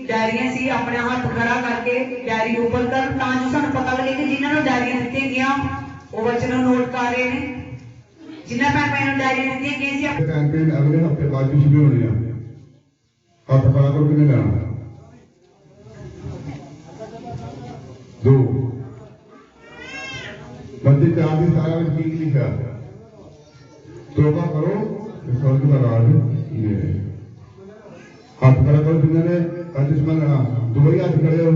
डायरियां सी अपने हाथ खड़ा करके डायरी ओपन कर तां जो सानू पता लगे कि जिन्होंने डायरियां दित्तियां गईयां वो वचन नोट कर रहे हैं जिन्हें भैन भाई डायरियां दित्तियां गईयां सी कैंपेन अगले हफ्ते बाद शुरू होनी है हाथ खड़ा करो किन्ने लेना 2 बंदे 4 दिन सारा ठीक लिखा तोबा करो स्वर्ग का राज ये है हाथ खड़ा करो जिन्होंने दुश्मन लड़ा 2 ही हाथ खड़े हो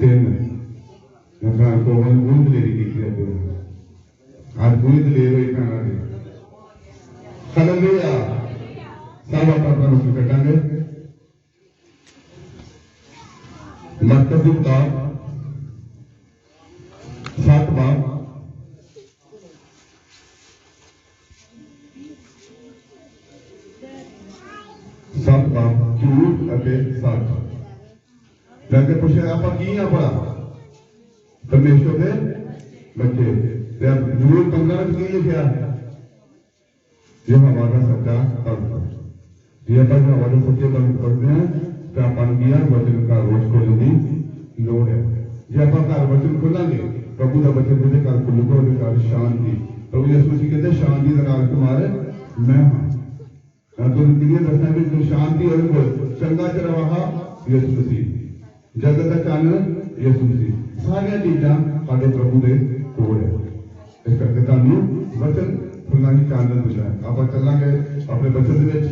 3 को पूरी दलेरी की आज पूरी दलेर हुई भैन की हालेलुया सब अपना मुख कटांगे मरकज की किताब 7 बाब 7 बाब झूठ अते सच लगे पूछे आप की अपना परमेश्वर के बच्चे झूठ 15 की लिखा जो हमारा सच्चा अर्थ जी आप हमारे सच्चे कर्म पढ़ते हैं तो अपन किया वचन का रोज खोलने की लोड़ है जी आप घर वचन खोलेंगे प्रभु का वचन जिसे घर खुलूगा उसके घर शांति प्रभु यीशु मसीह कहते शांति का राजकुमार मैं हाँ तो दसा भी शांति और चंगा चरवाहा यीशु मसीह जगत का चानन यीशु मसीह सारिया चीजा साडे प्रभु के कोल है इस करके तुहानू वचन खुलना ही चानन दिता है आप चलांगे अपने वचन दे विच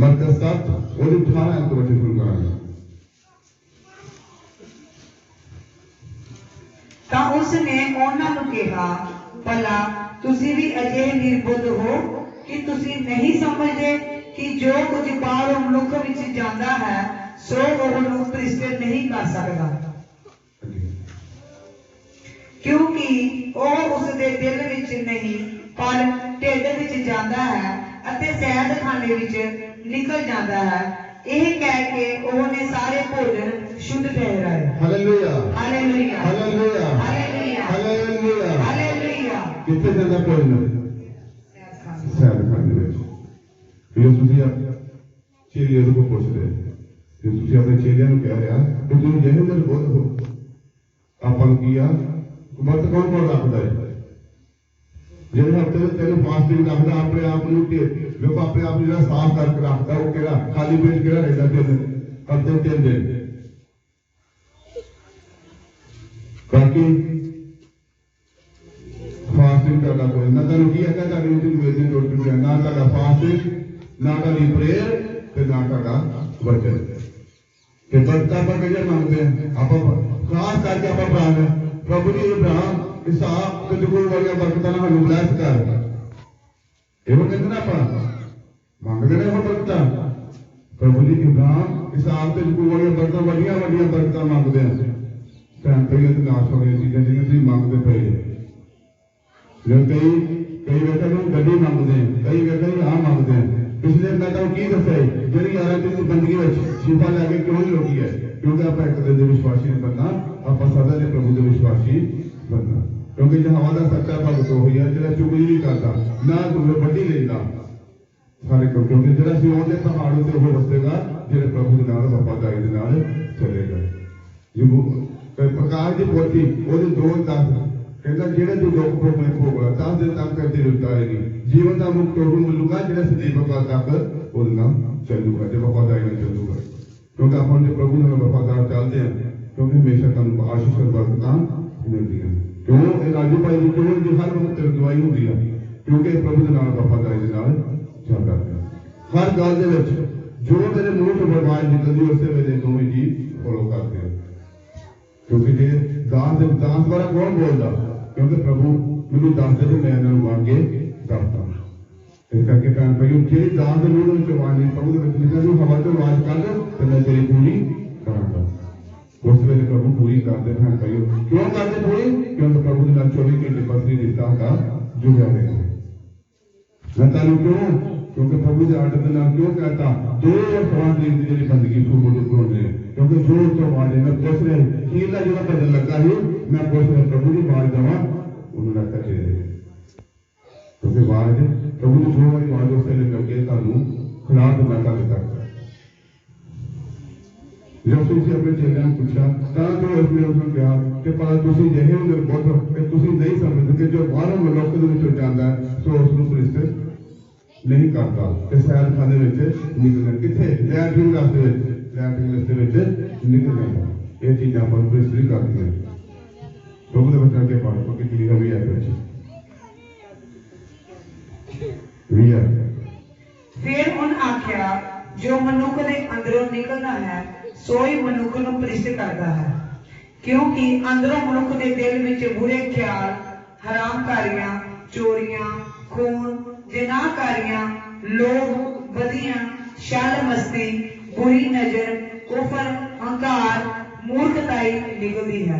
मरकज 7 और 18 अंक वचन शुरू करांगे ਤਾਂ ਉਸਨੇ ਉਹਨਾਂ ਨੂੰ ਕਿਹਾ ਭਲਾ ਤੁਸੀਂ ਵੀ ਅਜੇ ਨਿਰਬੁੱਧ ਹੋ ਕਿ ਤੁਸੀਂ ਨਹੀਂ ਸਮਝਦੇ ਕਿ ਜੋ ਕੁਝ ਬਾਹਰੋਂ ਮਨੁੱਖ ਵਿੱਚ ਜਾਂਦਾ ਹੈ ਸੋ ਉਹ ਨੂੰ ਭ੍ਰਿਸ਼ਟ ਨਹੀਂ ਕਰ ਸਕਦਾ ਕਿਉਂਕਿ ਉਹ ਉਸਦੇ ਦਿਲ ਵਿੱਚ ਨਹੀਂ ਪਰ ਢਿੱਡ ਵਿੱਚ ਜਾਂਦਾ ਹੈ ਅਤੇ ਸੈਦਖਾਨੇ ਵਿੱਚ ਨਿਕਲ ਜਾਂਦਾ ਹੈ ਇਹ ਕਹਿ ਕੇ ਉਹਨੇ ਸਾਰੇ ਭੋਜਨ शुद्ध ठहराए hallelujah hallelujah hallelujah hallelujah hallelujah hallelujah कितने ज्यादा भोजन सैर खाने में यीशु जी आप चेलियों को पूछ रहे यीशु जी अपने चेलियों को कह रहा कि तुम यही मेरे बोध हो अपन किया मत कौन कौन रखता है जिस हफ्ते में तेरे फास्टिंग रखता अपने आप देखो अपने आप जो साफ करके रखता वो केड़ा खाली पेट केड़ा रहता हफ्ते 3 दिन बाकी फास्टिंग करना कोई ना तेन की है तेरी रोटी रोटी ना तेरा फास्टिंग ना तेरी प्रेयर ते ना तेरा वचन ते बरकत पर कई मांगते हैं आप खास करके आप प्राण प्रभु जी इब्राहिम इसहाक ते जकूब वाली बरकतां नाल हमें ब्लेस कर एवं कहते ना आप मांगते ने वो बरकतां प्रभु जी इब्राहिम इसहाक ते जकूब वाली बरकतां वड्डियां वड्डियां बरकतां मांगते हैं भैन भाइयों से नाश हो गई चीजें जिन्हें तुम मांगते पे कई कई बेटा गड्डी मांगते हैं कई बेटा हाँ मांगते हैं पिछले मैं तो की दसा जी 11 दिन की बंदगी में शिफा लैके क्यों नहीं रोकी है क्योंकि आप एक दिन के विश्वासी नहीं बनना आप सदा के प्रभु के विश्वासी बनना क्योंकि जो हवा का सच्चा भगत हो है जो चुगली नहीं करता ना तुम्हें वड्डी लेता सारे क्योंकि जो सियोन के पहाड़ से वो वसेगा जो प्रभु के नाल वफादारी के नाल चलेगा प्रकाश की पोथी वो 2:10 कहता जेड़े तू दुख भोगने भोगला 10 दिन तक तेरी उतारेगी जीवन का मुक्त टोटू मिलूगा जेड़ा सदैव तक वो चलूगा जब वफादारी में चलूगा क्योंकि आप जो प्रभु ने वफादार चलते हैं क्योंकि हमेशा तुम आशीष और बरकतां मिलती हैं क्यों राजू भाई जी क्यों जी हर वक्त दवाई होती है क्योंकि प्रभु के नाल वफादारी के नाल चलता है हर गल दे विच जो तेरे मुंह तो आवाज निकलती उस वेले दोवें जी फॉलो करते हैं क्योंकि जे दास द्वारा कौन बोलता क्योंकि प्रभु मैंने दस दे मैं मांगे दसता इस करके भैन भाई जी दास के मुंह आवाज प्रभु निकल हवा तो आवाज कर तो मैं तेरी पूरी करांगा उस वेले प्रभु पूरी करते भैन भाई क्यों करते पूरी क्योंकि प्रभु के 24 घंटे बसरी रिश्ता का जुड़िया रहेगा मैं तेन क्यों क्योंकि प्रभु के आर्डर के नाम क्यों कहता 2 और 5 दिन की जी बंदगी होने क्योंकि जो तो आवाज मैं पूछ रहे खीरला जो बदल लगा है मैं पूछ रहा प्रभु जी आवाज देवा उन्होंने कहा क्योंकि आवाज प्रभु ने जो वाली आवाज उस वेले लगे तुहानू खिला दिता कल तक जब तुसी अपने चेलियां ने पूछा तां जो उसने कहा कि पर तुसी जहे हो निर्बोध कि तुसी नहीं समझते कि जो बाहरों मनुख दे विचों जांदा है सो उस नूं परिस्थित नहीं करता कि सैर खाने विच निकलना किथे लैटरिन रास्ते विच निकल जाता ये चीज़ां पर परिस्थिति करती हैं प्रभु के बच्चों के पास तो कितनी कमी है फिर उन आख्या जो मनुख के अंदरों निकलना है सो ही मनुख को भ्रष्ट करता है क्योंकि अंदरों मनुख के दिल में बुरे ख्याल हरामकारियां चोरियां खून जिनाकारियां लोभ बदियां शल मस्ती बुरी नजर कुफर अहंकार मूर्खताई निकलती है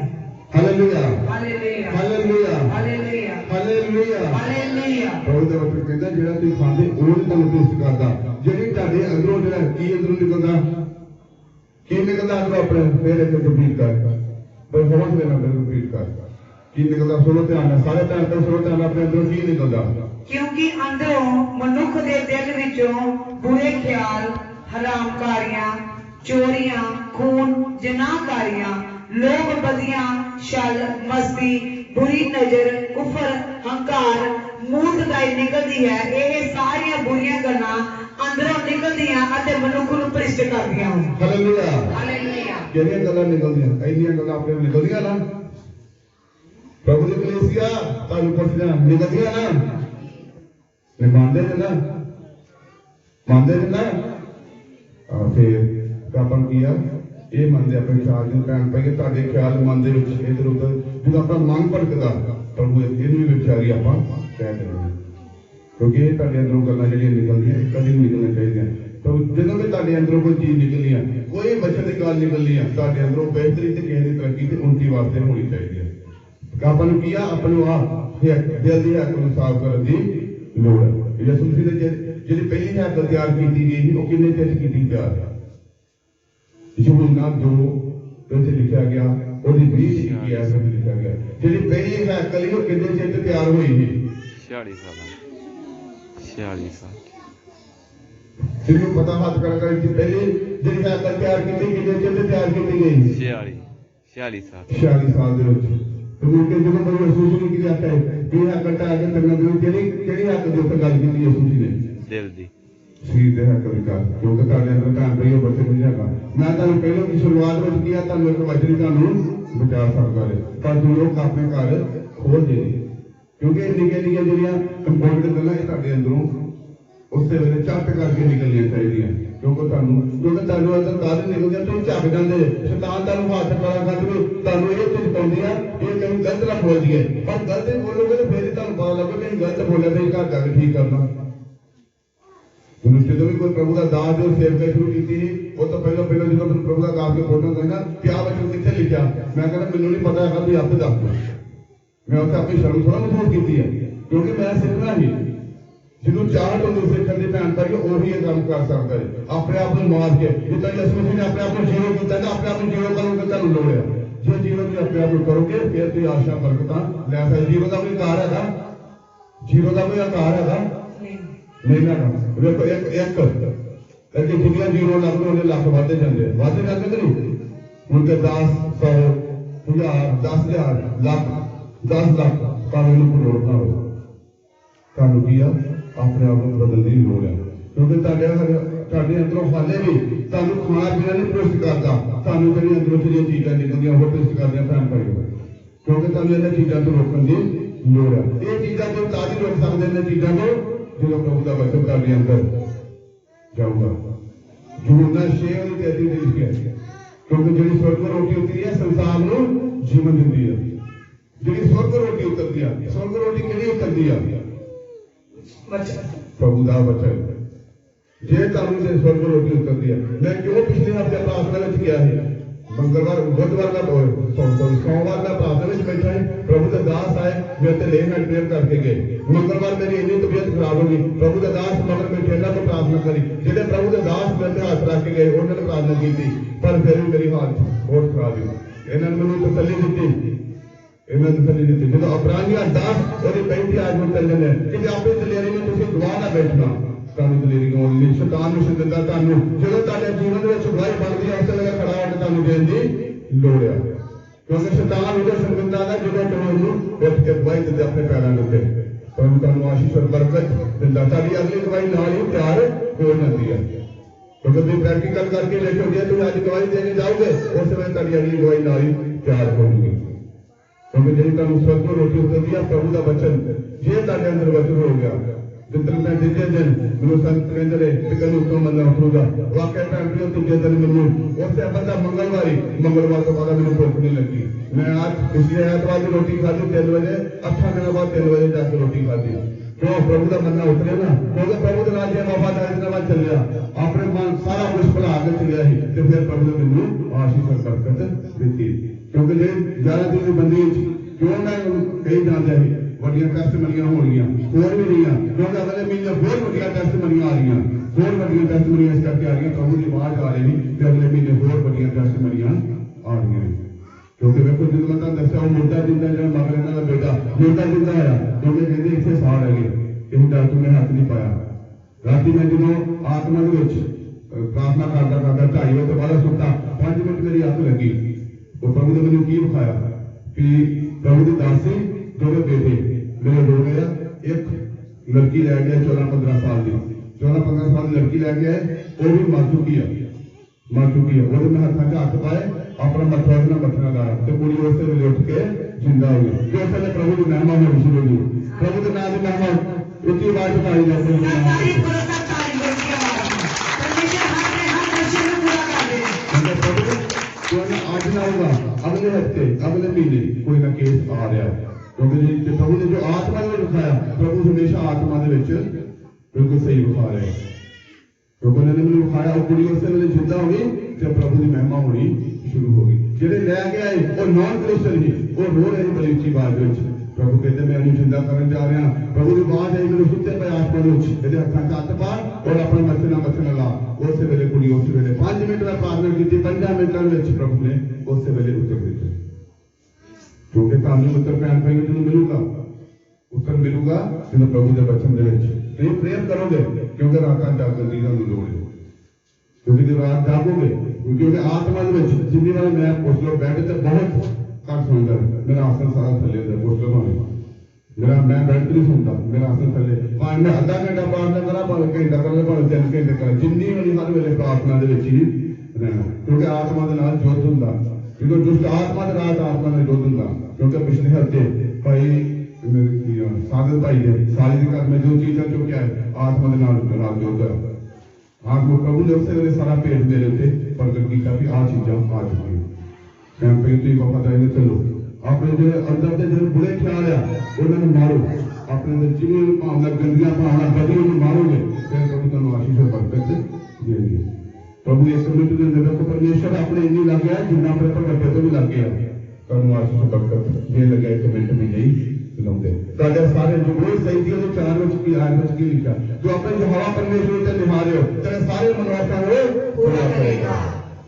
hallelujah hallelujah hallelujah hallelujah hallelujah hallelujah प्रभु ਦਾ ਵਚਨ ਕਹਿੰਦਾ ਜਿਹੜਾ ਤੁਸੀਂ ਖਾਂਦੇ ਉਹ ਤੁਹਾਨੂੰ ਟੇਸਟ ਕਰਦਾ ਜਿਹੜੀ ਤੁਹਾਡੇ ਅੰਦਰੋਂ ਜਿਹੜਾ ਕੀ ਅੰਦਰੋਂ ਨਿਕਲਦਾ ਕੀ ਨਿਕਲਦਾ ਅੰਦਰੋਂ ਆਪਣੇ ਮੇਰੇ ਤੇ ਰਿਪੀਟ ਕਰ ਪਰ ਬਹੁਤ ਦੇ ਨਾਲ ਰਿਪੀਟ ਕਰ ਕੀ ਨਿਕਲਦਾ ਸੁਣੋ ਧਿਆਨ ਨਾਲ ਸਾਰੇ ਧਿਆਨ ਨਾਲ ਸੁਣੋ ਧਿਆਨ ਨਾਲ ਆਪਣੇ ਅੰਦਰੋਂ ਕੀ ਨਿਕਲਦਾ क्योंकि अंदरों मनुख के दिल विचों बुरे ख्याल हरामकारियां चोरियां खून जनाकारियां लोभ बदियां छल मस्ती बुरी नजर कुफर हंकार मूर्खताई निकलती है ये सारियां बुरियां गल्लां अंदरों निकलदियां अते मनुख नूं भ्रष्ट करदियां हालेलुया हालेलुया ਜਿਹੜੀਆਂ ਗੱਲਾਂ ਨਿਕਲਦੀਆਂ ਇੰਨੀਆਂ ਗੱਲਾਂ ਆਪਣੇ ਨਿਕਲਦੀਆਂ ਨਾ ਪ੍ਰਭੂ ਦੀ ਕਲੀਸਿਆ ਤੁਹਾਨੂੰ ਪੁੱਛਦਾ ਨਿਕਲਦੀਆਂ ਨਾ ਮੰਨਦੇ ਨੇ ਨਾ ਫਿਰ ਆਪਾਂ ਕੀ ਆ ਇਹ ਮੰਨਦੇ ਆਪਣੇ ਖਿਆਲ ਨੂੰ ਪੈਣ ਪਏ ਤੁਹਾਡੇ ਖਿਆਲ ਮਨ ਦੇ ਵਿੱਚ ਇਧਰ ਉਧਰ ਜਦੋਂ ਆਪਣਾ ਮਨ ਭਟਕਦਾ ਪ੍ਰਭੂ ਇਹਨੂੰ ਵੀ ਵਿਚਾਰੀ ਆਪਾਂ ਕਹਿ ਦਿੰਦੇ ਕਿਉਂਕਿ ਇਹ ਤੁਹਾਡੇ ਅੰਦਰੋਂ ਗੱਲਾਂ ਜਿਹੜੀਆਂ ਨਿਕਲਦੀਆਂ ਕਦੀ ਨਹੀਂ ਨਿਕਲਣੀਆਂ ਚਾਹੀਦੀਆਂ ਤਾਂ ਜਦੋਂ ਵੀ ਤੁਹਾਡੇ ਅੰਦਰੋਂ ਕੋਈ ਚੀਜ਼ ਨਿਕਲਣੀ ਆ ਕੋਈ ਬੱਚੇ ਦੀ ਗੱਲ ਨਿਕਲਣੀ ਆ ਤੁਹਾਡੇ ਅੰਦਰੋਂ ਬਿਹਤਰੀ ਤੇ ਕਿਸੇ ਦੀ ਤਰੱਕੀ ਤੇ ਉਨਤੀ ਵਾਸਤੇ ਹੋਣੀ ਚਾਹੀਦੀ ਹੈ ਆਪਾਂ ਨੂੰ ਕੀ ਆ ਆਪਾਂ ਨੂੰ ਆ ਦਿਲ ਦੀ ਹੱਕ ਨੂੰ ਸਾਫ਼ ਕਰਨ ਦੀ ਲੋੜ ਹੈ ਯਿਸੂ ਮਸੀਹ ਨੇ ਜਿਹੜੀ ਪਹਿਲੀ ਹੱਕ ਤਿਆਰ ਕੀਤੀ ਗਈ ਸੀ ਉਹ ਕਿੰਨੇ ਚਿਰ ਕੀਤੀ ਤਿਆਰ ਯਹੂਨਾ 2 ਵਿੱਚ ਲਿਖਿਆ ਗਿਆ ਉਹਦੀ 20 ਕੀ ਐਸੇ ਲਿਖਿਆ ਗਿਆ ਜਿਹੜੀ ਪਹਿਲੀ ਹੱਕ ਲਈ ਉਹ ਕਿੰਨੇ ਚਿਰ ਤਿਆਰ ਹੋਈ ਸੀ 46 ਸਾਲ ਜਿਹਨੂੰ ਪਤਾ ਹੱਥ ਕਰ ਕਿ ਪਹਿਲੀ ਜਿਹੜੀ ਹੱਕ ਤਿਆਰ ਕੀਤੀ ਕਿੰਨੇ ਚਿਰ ਤਿਆਰ ਕੀਤੀ ਗਈ 46 ਸਾਲ ਦੇ ਵਿੱਚ ਕਿਉਂਕਿ ਜਦੋਂ ਮੈਂ ਯਿਸੂ ਨੂੰ ਕੀ ਆਖਿਆ ਇਹ ਹੱਕ ਟਾ ਕੇ ਕਰਨਾ ਜਿਹੜੀ ਹੱਕ ਦੀ ਉੱਤੇ ਗੱਲ ਕੀਤੀ ਯਿਸੂ ਜੀ ਨੇ ਦਿਲ ਦੀ ਸਰੀਰ ਦੇ ਹੱਕ ਵਿਕਾਸ ਕਿਉਂਕਿ ਤੁਹਾਡੇ ਅੰਦਰ ਧਿਆਨ ਪਈ ਉਹ ਬੱਚੇ ਨਹੀਂ ਹੈਗਾ ਮੈਂ ਤੁਹਾਨੂੰ ਪਹਿਲਾਂ ਦੀ ਸ਼ੁਰੂਆਤ ਵਿੱਚ ਕਿਹਾ ਤੁਹਾਨੂੰ ਇੱਕ ਵਚਨ ਤੁਹਾਨੂੰ ਬਚਾ ਸਕਦਾ ਹੈ ਪਰ ਜੋ ਲੋਕ ਆਪਣੇ ਘਰ ਖੋਲ ਦੇ ਕਿਉਂਕਿ ਨਿੱਕੀਆਂ ਜਿਹੜੀਆਂ ਇੰਪੋਰਟੈਂਟ ਗੱਲਾਂ ਇਹ ਤੁਹਾਡੇ ਅੰਦਰੋਂ ਉਸੇ ਵੇਲੇ ਝੱਟ ਕਰਕੇ ਨਿਕਲਣੀਆਂ ਚਾਹੀਦੀਆਂ ਕਿਉਂਕਿ ਤੁਹਾਨੂੰ ਅੰਦਰ ਕਾਹਦੇ ਨਿਕਲਦੀਆਂ ਤੁਸੀਂ ਝੱਕ ਜਾਂਦੇ ਸ਼ੈਤਾਨ ਤੁਹਾਨੂੰ ਹੱਥ ਕਰਾ ਕਰਦੇ ਤੁਹਾਨੂੰ ਇਹ ਚੀਜ਼ ਪਾਉਂਦੀ ਆ ਇਹ ਕहीं ਗਲਤ ਨਾ ਬੋਲ ਦਈਏ ਪਰ ਗਲਤ ਬੋਲੋਗੇ ਤਾਂ ਫਿਰ ਤੁਹਾਨੂੰ ਪਤਾ ਲੱਗੇਗਾ ਕਿ ਗਲਤ ਬੋਲਿਆ ਤੇ ਘਰ ਜਾ ਕੇ ਠੀਕ ਕਰਨਾ ਜਦੋਂ ਵੀ ਕੋਈ ਪ੍ਰਭੂ ਦਾ ਦਾਸ ਜੋ ਸੇਵਕਾ ਸ਼ੁਰੂ ਕੀਤੀ ਉਹ ਤਾਂ ਪਹਿਲਾਂ ਜਦੋਂ ਮੈਨੂੰ ਪ੍ਰਭੂ ਦਾ ਦਾਸ ਕੇ ਬੋਲਣਾ ਕਹਿੰਦਾ ਕਿਆ ਵਚਨ ਕਿੱਥੇ ਲਿਖਿਆ ਮੈਂ ਕਹਿੰਦਾ ਮੈਨੂੰ ਨਹੀਂ ਪਤਾ ਹੈਗਾ ਵੀ ਆਪੇ ਦੱਸ ਦਿਓ ਮੈਂ ਉੱਥੇ ਆਪਣੀ ਸ਼ਰਮ ਥੋੜਾ ਮਹਿਸੂਸ ਕੀਤੀ ਹੈ ਕਿਉਂਕਿ ਮੈਂ ਸਿੱਖਣਾ ਹੀ ਜਿਹਨੂੰ ਚਾਹਤ ਹੁੰਦੀ ਸਿੱਖਣ ਦੀ ਭੈਣ ਭਾਈ ਉਹੀ ਇਹ ਕੰਮ ਕਰ ਸਕਦਾ ਹੈ ਆਪਣੇ ਆਪ ਨੂੰ ਮਾਰ ਕੇ ਜਿੱਦਾਂ ਯਿਸੂ ਮਸੀਹ ਨੇ ਆਪਣੇ ਆਪ ਨੂੰ ਜੀਵੋ ਕੀਤਾ ਤਾਂ ਆਪਣੇ ਆਪ ਨੂੰ ਜੀਵੋ ਕਰੋਗੇ ਤੁਹਾਨੂੰ ਲੋੜ ਹੈ ਜੇ ਜੀਵਨ ਦੀ ਆਪਣੇ ਆਪ ਨੂੰ ਕਰੋਗੇ ਫਿਰ ਤੁਸੀਂ ਆਸ਼ਾ ਬਰਕਤਾਂ ਲੈ ਸਕਦੇ ਜੀਵਨ ਦਾ ਕੋਈ ਆਕਾਰ ਹੈਗਾ ਜੀਵਨ ਦਾ ਕੋਈ ਆਕਾਰ ਹੈਗਾ ਨਹੀਂ ਨਾ ਵੇਖੋ ਇੱਕ ਕਿ ਜਿੰਨੀਆਂ ਜੀਰੋ ਲੱਗਦੇ ਉਹਨੇ ਲੱਖ ਵੱਧਦੇ ਜਾਂਦੇ ਕਿ ਨਹੀਂ ਹੁਣ ਤੇ 10 100 1000 10,000 ਲੱਖ 10 ਲੱਖ ਭਾਵੇਂ ਨੂੰ ਕਰੋੜ ਨਾ ਹੋ ਤੁਹਾਨੂੰ ਕੀ ਆ ਆਪਣੇ ਆਪ ਨੂੰ ਬਦਲਣ ਦੀ ਲੋੜ ਹੈ ਕਿਉਂਕਿ ਤੁਹਾਡੇ ਅੰਦਰੋਂ ਹਾਲੇ ਵੀ ਤੁਹਾਨੂੰ ਖਾਣਾ ਪੀਣਾ ਨਹੀਂ ਪ੍ਰਸ਼ਟ ਕਰਦਾ ਤੁਹਾਨੂੰ ਜਿਹੜੀ ਅੰਦਰੋਂ ਜਿਹੜੀਆਂ ਚੀਜ਼ਾਂ ਨਿਕਲਦੀਆਂ ਉਹ ਪ੍ਰਸ਼ਟ ਕਰਦੀਆਂ ਭੈਣ ਭਾਈ ਕਿਉਂਕਿ ਤੁਹਾਨੂੰ ਇਹਨਾਂ ਚੀਜ਼ਾਂ ਤੋਂ ਰੋਕਣ ਦੀ ਲੋੜ ਹੈ ਇਹ ਚੀਜ਼ਾਂ ਤੋਂ ਤਾਂ ਹੀ ਰੋਕ ਸਕਦੇ ਨੇ ਚੀਜ਼ਾਂ ਤੋਂ ਜਦੋਂ ਪ੍ਰਭੂ ਦਾ ਵਚਨ ਤੁਹਾਡੇ ਅੰਦਰ ਜਾਊਗਾ ਯਹੂਨਾ 6 ਉਹਦੀ 33 ਦੇ ਲਿਖਿਆ ਕਿਉਂਕਿ ਜਿਹੜੀ ਸਵਰਗ ਰੋਟੀ ਹੁੰਦੀ ਹੈ ਸੰਸਾਰ ਨੂੰ ਜੀਵਨ ਦਿੰਦੀ ਹੈ ਜਿਹੜੀ ਸਵਰਗ ਰੋਟੀ ਉਤਰਦੀ ਆ ਸਵਰਗ ਰੋਟੀ ਕਿਹੜੀ ਉਤਰਦੀ ਆ ਪ੍ਰਭੂ ਦਾ ਵਚਨ ਜੇ ਤੁਹਾਨੂੰ ਜੇ ਸਵਰਗ ਰੋਟੀ ਉਤਰਦੀ ਆ ਮੈਂ ਕਿਉਂ ਪਿਛਲੇ ਹਫ਼ਤੇ ਪ੍ਰਾਰਥਨਾ ਵਿੱਚ ਗਿਆ ਸੀ बुधवार का सोमवार का प्रार्थना में बैठा है प्रभु के दास आए मेरे से लेन एंड प्रेयर करके गए मंगलवार मेरी इतनी तबीयत खराब होगी प्रभु के दास मगर मैं ठेला तो प्रार्थना करी जिन्हें प्रभु के दास मेरे से हाथ रख के गए उन्होंने प्रार्थना की थी पर फिर भी मेरी हालत बहुत खराब हुई इन्होंने मैंने तसल्ली दी ਇਹਨਾਂ ਦੇ ਥੱਲੇ ਦਿੱਤੇ ਜਦੋਂ ਅਬਰਾਨੀਆਂ 10 ਉਹਦੇ 35 ਆਦਮੀ ਚੱਲਦੇ ਨੇ ਕਿ ਆਪੇ ਦਲੇਰੀ ਨੂੰ ਤੁਸੀਂ ਗਵਾ ਨਾ ਬੈਠਣਾ ਤੁਹਾਨੂੰ ਦਲੇਰੀ ਗਵਾਉਣ ਲਈ ਸ਼ੈਤਾਨ ਨੂੰ ਸ਼ਿੰਦਾ ਤੁਹਾਨੂੰ ਜਦੋਂ ਤੁਹਾਡੇ ਜੀਵਨ ਦੇ ਵਿੱਚ ਗਵਾਹੀ ਬਣਦੀ ਹੈ ਉਸ ਵੇਲੇ ਖੜਾ ਹੋ ਕੇ ਤੁਹਾਨੂੰ ਦੇਣ ਦੀ ਲੋੜ ਆ ਕਿਉਂਕਿ ਸ਼ੈਤਾਨ ਉਹਦੇ ਸ਼ਰਮਿੰਦਾ ਦਾ ਜਦੋਂ ਤੁਹਾਨੂੰ ਉੱਠ ਕੇ ਗਵਾਹੀ ਦਿੰਦੇ ਆਪਣੇ ਪੈਰਾਂ ਦੇ ਉੱਤੇ ਤੁਹਾਨੂੰ ਆਸ਼ੀਸ਼ ਔਰ ਬਰਕਤ ਦਿੰਦਾ ਤੁਹਾਡੀ ਅਗਲੀ ਗਵਾਹੀ ਨਾਲ ਹੀ ਤਿਆਰ ਹੋ ਜਾਂਦੀ ਹੈ ਕਿਉਂਕਿ ਤੁਸੀਂ ਪ੍ਰੈਕਟੀਕਲ ਕਰਕੇ ਦੇਖੋ ਜੇ ਤੁਸੀਂ ਅੱਜ ਗਵਾਹੀ ਦੇਣ ਜਾਓਗੇ ਉਸ ਵੇਲੇ ਤੁਹਾਡੀ ਅਗਲੀ ਗਵਾਹੀ ਨਾਲ ਹੀ ਤਿਆਰ ਹੋਊਗੀ ਕਿਉਂਕਿ ਜਿਹੜੀ ਤੁਹਾਨੂੰ ਸਵਰਗੋਂ ਰੋਟੀ ਉਤਰਦੀ ਆ ਪ੍ਰਭੂ ਦਾ ਬਚਨ ਜੇ ਤੁਹਾਡੇ ਅੰਦਰ ਵਚਨ ਹੋ ਗਿਆ ਜਿੱਦਣ ਮੈਂ ਤੀਜੇ ਦਿਨ ਮੈਨੂੰ ਸੰਤ ਕਹਿੰਦੇ ਨੇ ਕਿ ਕੱਲ ਉੱਤੋਂ ਬੰਦਾ ਉੱਠੂਗਾ ਵਾਕਿਆ ਟਾਈਮ ਤੀਜੇ ਦਿਨ ਮੈਨੂੰ ਉਸੇ ਬੰਦਾ ਮੰਗਲਵਾਰ ਤੋਂ ਬਾਅਦ ਮੈਨੂੰ ਭੁੱਖ ਨਹੀਂ ਲੱਗੀ ਮੈਂ ਅੱਜ ਪਿਛਲੇ ਐਤਵਾਰ ਦੀ ਰੋਟੀ ਖਾਧੀ 3 ਵਜੇ 8 ਦਿਨਾਂ ਬਾਅਦ 3 ਵਜੇ ਜਾ ਕੇ ਰੋਟੀ ਖਾਧੀ ਕਿਉਂ ਪ੍ਰਭੂ ਦਾ ਮੰਨਾ ਉਤਰਿਆ ਨਾ ਕਿਉਂਕਿ ਪ੍ਰਭੂ ਦੇ ਨਾਲ ਜੇ ਵਫਾਦਾਰੀ ਨਾਲ ਚੱਲਿਆ ਆਪਣੇ ਮਨ ਸਾਰਾ ਕੁਝ ਭੁਲਾ ਕੇ ਚੱਲਿਆ ਸੀ ਤੇ ਫਿਰ ਪ੍ਰਭੂ ਨੇ ਮੈਨੂੰ ਆਸ਼ੀਸ਼ ਔਰ ਬਰਕਤ ਦਿੱਤੀ ਕਿਉਂਕਿ ਜੇ ਜ਼ਿਆਦਾ ਦਿਨ ਦੀ ਬੰਦੀ ਕਿਉਂ ਮੈਂ ਕਹੀ ਜਾਂਦਾ ਸੀ ਵੱਡੀਆਂ ਟੈਸਟਮਨੀਆਂ ਹੋਣਗੀਆਂ ਹੋਰ ਵੀ ਨਹੀਂ ਆ ਕਿਉਂਕਿ ਅਗਲੇ ਮਹੀਨੇ ਹੋਰ ਵੱਡੀਆਂ ਟੈਸਟਮਨੀਆਂ ਆ ਰਹੀਆਂ ਹੋਰ ਵੱਡੀਆਂ ਟੈਸਟਮਨੀਆਂ ਇਸ ਕਰਕੇ ਆ ਰਹੀਆਂ ਪ੍ਰਭੂ ਦੀ ਆਵਾਜ਼ ਆ ਰਹੀ ਤੇ ਅਗਲੇ ਮਹੀਨੇ ਹੋਰ ਵੱਡੀਆਂ ਟੈਸਟਮਨੀਆਂ ਆ ਰਹੀਆਂ ਕਿਉਂਕਿ ਵੇਖੋ ਜਦੋਂ ਮੈਂ ਤੁਹਾਨੂੰ ਦੱਸਿਆ ਉਹ ਮੁੰਡਾ ਜਿੰਦਾ ਜਿਹੜਾ ਮਗਰ ਇਹਨਾਂ ਦਾ ਬੇਟਾ ਮੁੰਡਾ ਜਿੰਦਾ ਹੋਇਆ ਕਿਉਂਕਿ ਕਹਿੰਦੇ ਇੱਥੇ ਸਾਹ ਰਹਿ ਗਏ ਇਹ ਡਾਕਟਰ ਨੇ ਹੱਥ ਨਹੀਂ ਪਾਇਆ ਰਾਤੀ ਮੈਂ ਜਦੋਂ ਆਤਮਾ ਦੇ ਵਿੱਚ ਪ੍ਰਾਰਥਨਾ ਕਰਦਾ 2:30 ਵਜੇ ਤੋਂ ਬਾਅਦ ਸੁੱਤਾ 5 ਮਿੰਟ ਮੇਰੀ ਅੱਖ ਲੱਗੀ ਉਹ ਪ੍ਰਭੂ ਨੇ ਮੈਨੂੰ ਕੀ ਵਿਖਾਇਆ ਕਿ ਪ੍ਰਭੂ ਦੀ ਦਾਸੀ ਦੋਵੇਂ ਬੇਟੇ ਮੇਰੇ ਹੋ ਗਏ ਇੱਕ ਲੜਕੀ ਲੈ ਗਿਆ 14-15 ਸਾਲ ਦੀ 14-15 ਸਾਲ ਦੀ ਲੜਕੀ ਲੈ ਗਿਆ ਉਹ ਵੀ ਮਰ ਚੁੱਕੀ ਆ ਉਹਦੇ ਮੈਂ ਹੱਥਾਂ 'ਚ ਹੱਥ ਪਾਏ ਆਪਣਾ ਮੱਥਾ ਉਹਦੇ ਨਾਲ ਮੱਥਾ ਲਾਇਆ ਤੇ ਕੁੜੀ ਉਸੇ ਵੇਲੇ ਉੱਠ ਕੇ ਜਿੰਦਾ ਹੋ ਗਈ ਤੇ ਉਸ ਵੇਲੇ ਪ੍ਰਭੂ ਦੀ ਮਹਿਮਾ ਹੋਣੀ ਸ਼ੁਰੂ ਹੋ ਗਈ ਪ੍ਰਭੂ ਦੇ ਨਾਮ ਦੀ ਮਹਿਮਾ ਉੱਚੀ ਆਵਾਜ਼ ਪਾਈ ਜਾਂਦੀ आज ना होगा अगले हफ्ते अगले महीने कोई ना केस आ रहा है क्योंकि प्रभु ने जो आत्मा में दिखाया प्रभु हमेशा आत्मा के बिल्कुल सही विखा रहे हैं क्योंकि उन्होंने मैंने विखाया वो कुड़ी उस वेले जिंदा हो गई तो प्रभु की महिमा होनी शुरू हो गई जेडे लै गया है वो नॉन क्रिश्चियन ही वो रो रहे बड़ी उच्ची आवाज में प्रभु कहते मैं इन्हें जिंदा करने जा रहा प्रभु की आवाज आई मेरे सुते पे आत्मा के हथा च हथ पा और अपने मथे ला उस वेले कुड़ी उस वेले 5 मिनट में प्रार्थना की 5 मिनटों में प्रभु ने उस वेले उत्तर दिते क्योंकि ਤੁਹਾਨੂੰ उत्तर पैन पाएंगे जो मिलूगा उत्तर मिलूगा जो प्रभु के वचन के प्रेयर करोगे क्योंकि रात जागन की लोड़ है क्योंकि जो रात जागोगे क्योंकि आत्मा जिन्नी बार मैं पुछ लो बैठ से बहुत कट सुनता मेरा आसन सारा थले होता पुछ लो भावे मेरा मैं बैठ नहीं सुनता मेरा आसन थले भावे मैं आधा घंटा प्रार्थना करा भावे घंटा कर भावे 3 घंटे करा जिन्नी वाली हर वेले प्रार्थना ही रहना क्योंकि आत्मा के नाल युद्ध हुंदा जो दुष्ट आत्मा के नाल आत्मा का युद्ध हुंदा क्योंकि पिछले हफ्ते भाई सागर भाई ने सारी के घर में जो चीज़ें चुकिया है आत्मा के नाल युद्ध है आत्मा प्रभु ने उस वेले सारा भेद मेरे उत्ते प्रगट किया कि आ चीज़ां आ चुकी मैं पेटी को पता ही चलो अपने जो अंदर के जो बुरे ख्याल है उन्होंने मारो अपने जिम्मे भावना गंदियां भावना बदी उन्हें मारोगे फिर प्रभु तुम आशीष और बरकत देंगे प्रभु एक मिनट के अंदर को परमेश्वर अपने इन्नी लग गया जिन्ना अपने प्रगटे तो भी लग गया तुम आशीष और बरकत ये लगे 1 मिनट में नहीं लाते ताकि सारे जो रोज सही थी 4 में की आयत में की लिखा जो अपने जो हवा परमेश्वर से निभा रहे हो तेरे सारे मनोकामना वो पूरा करेगा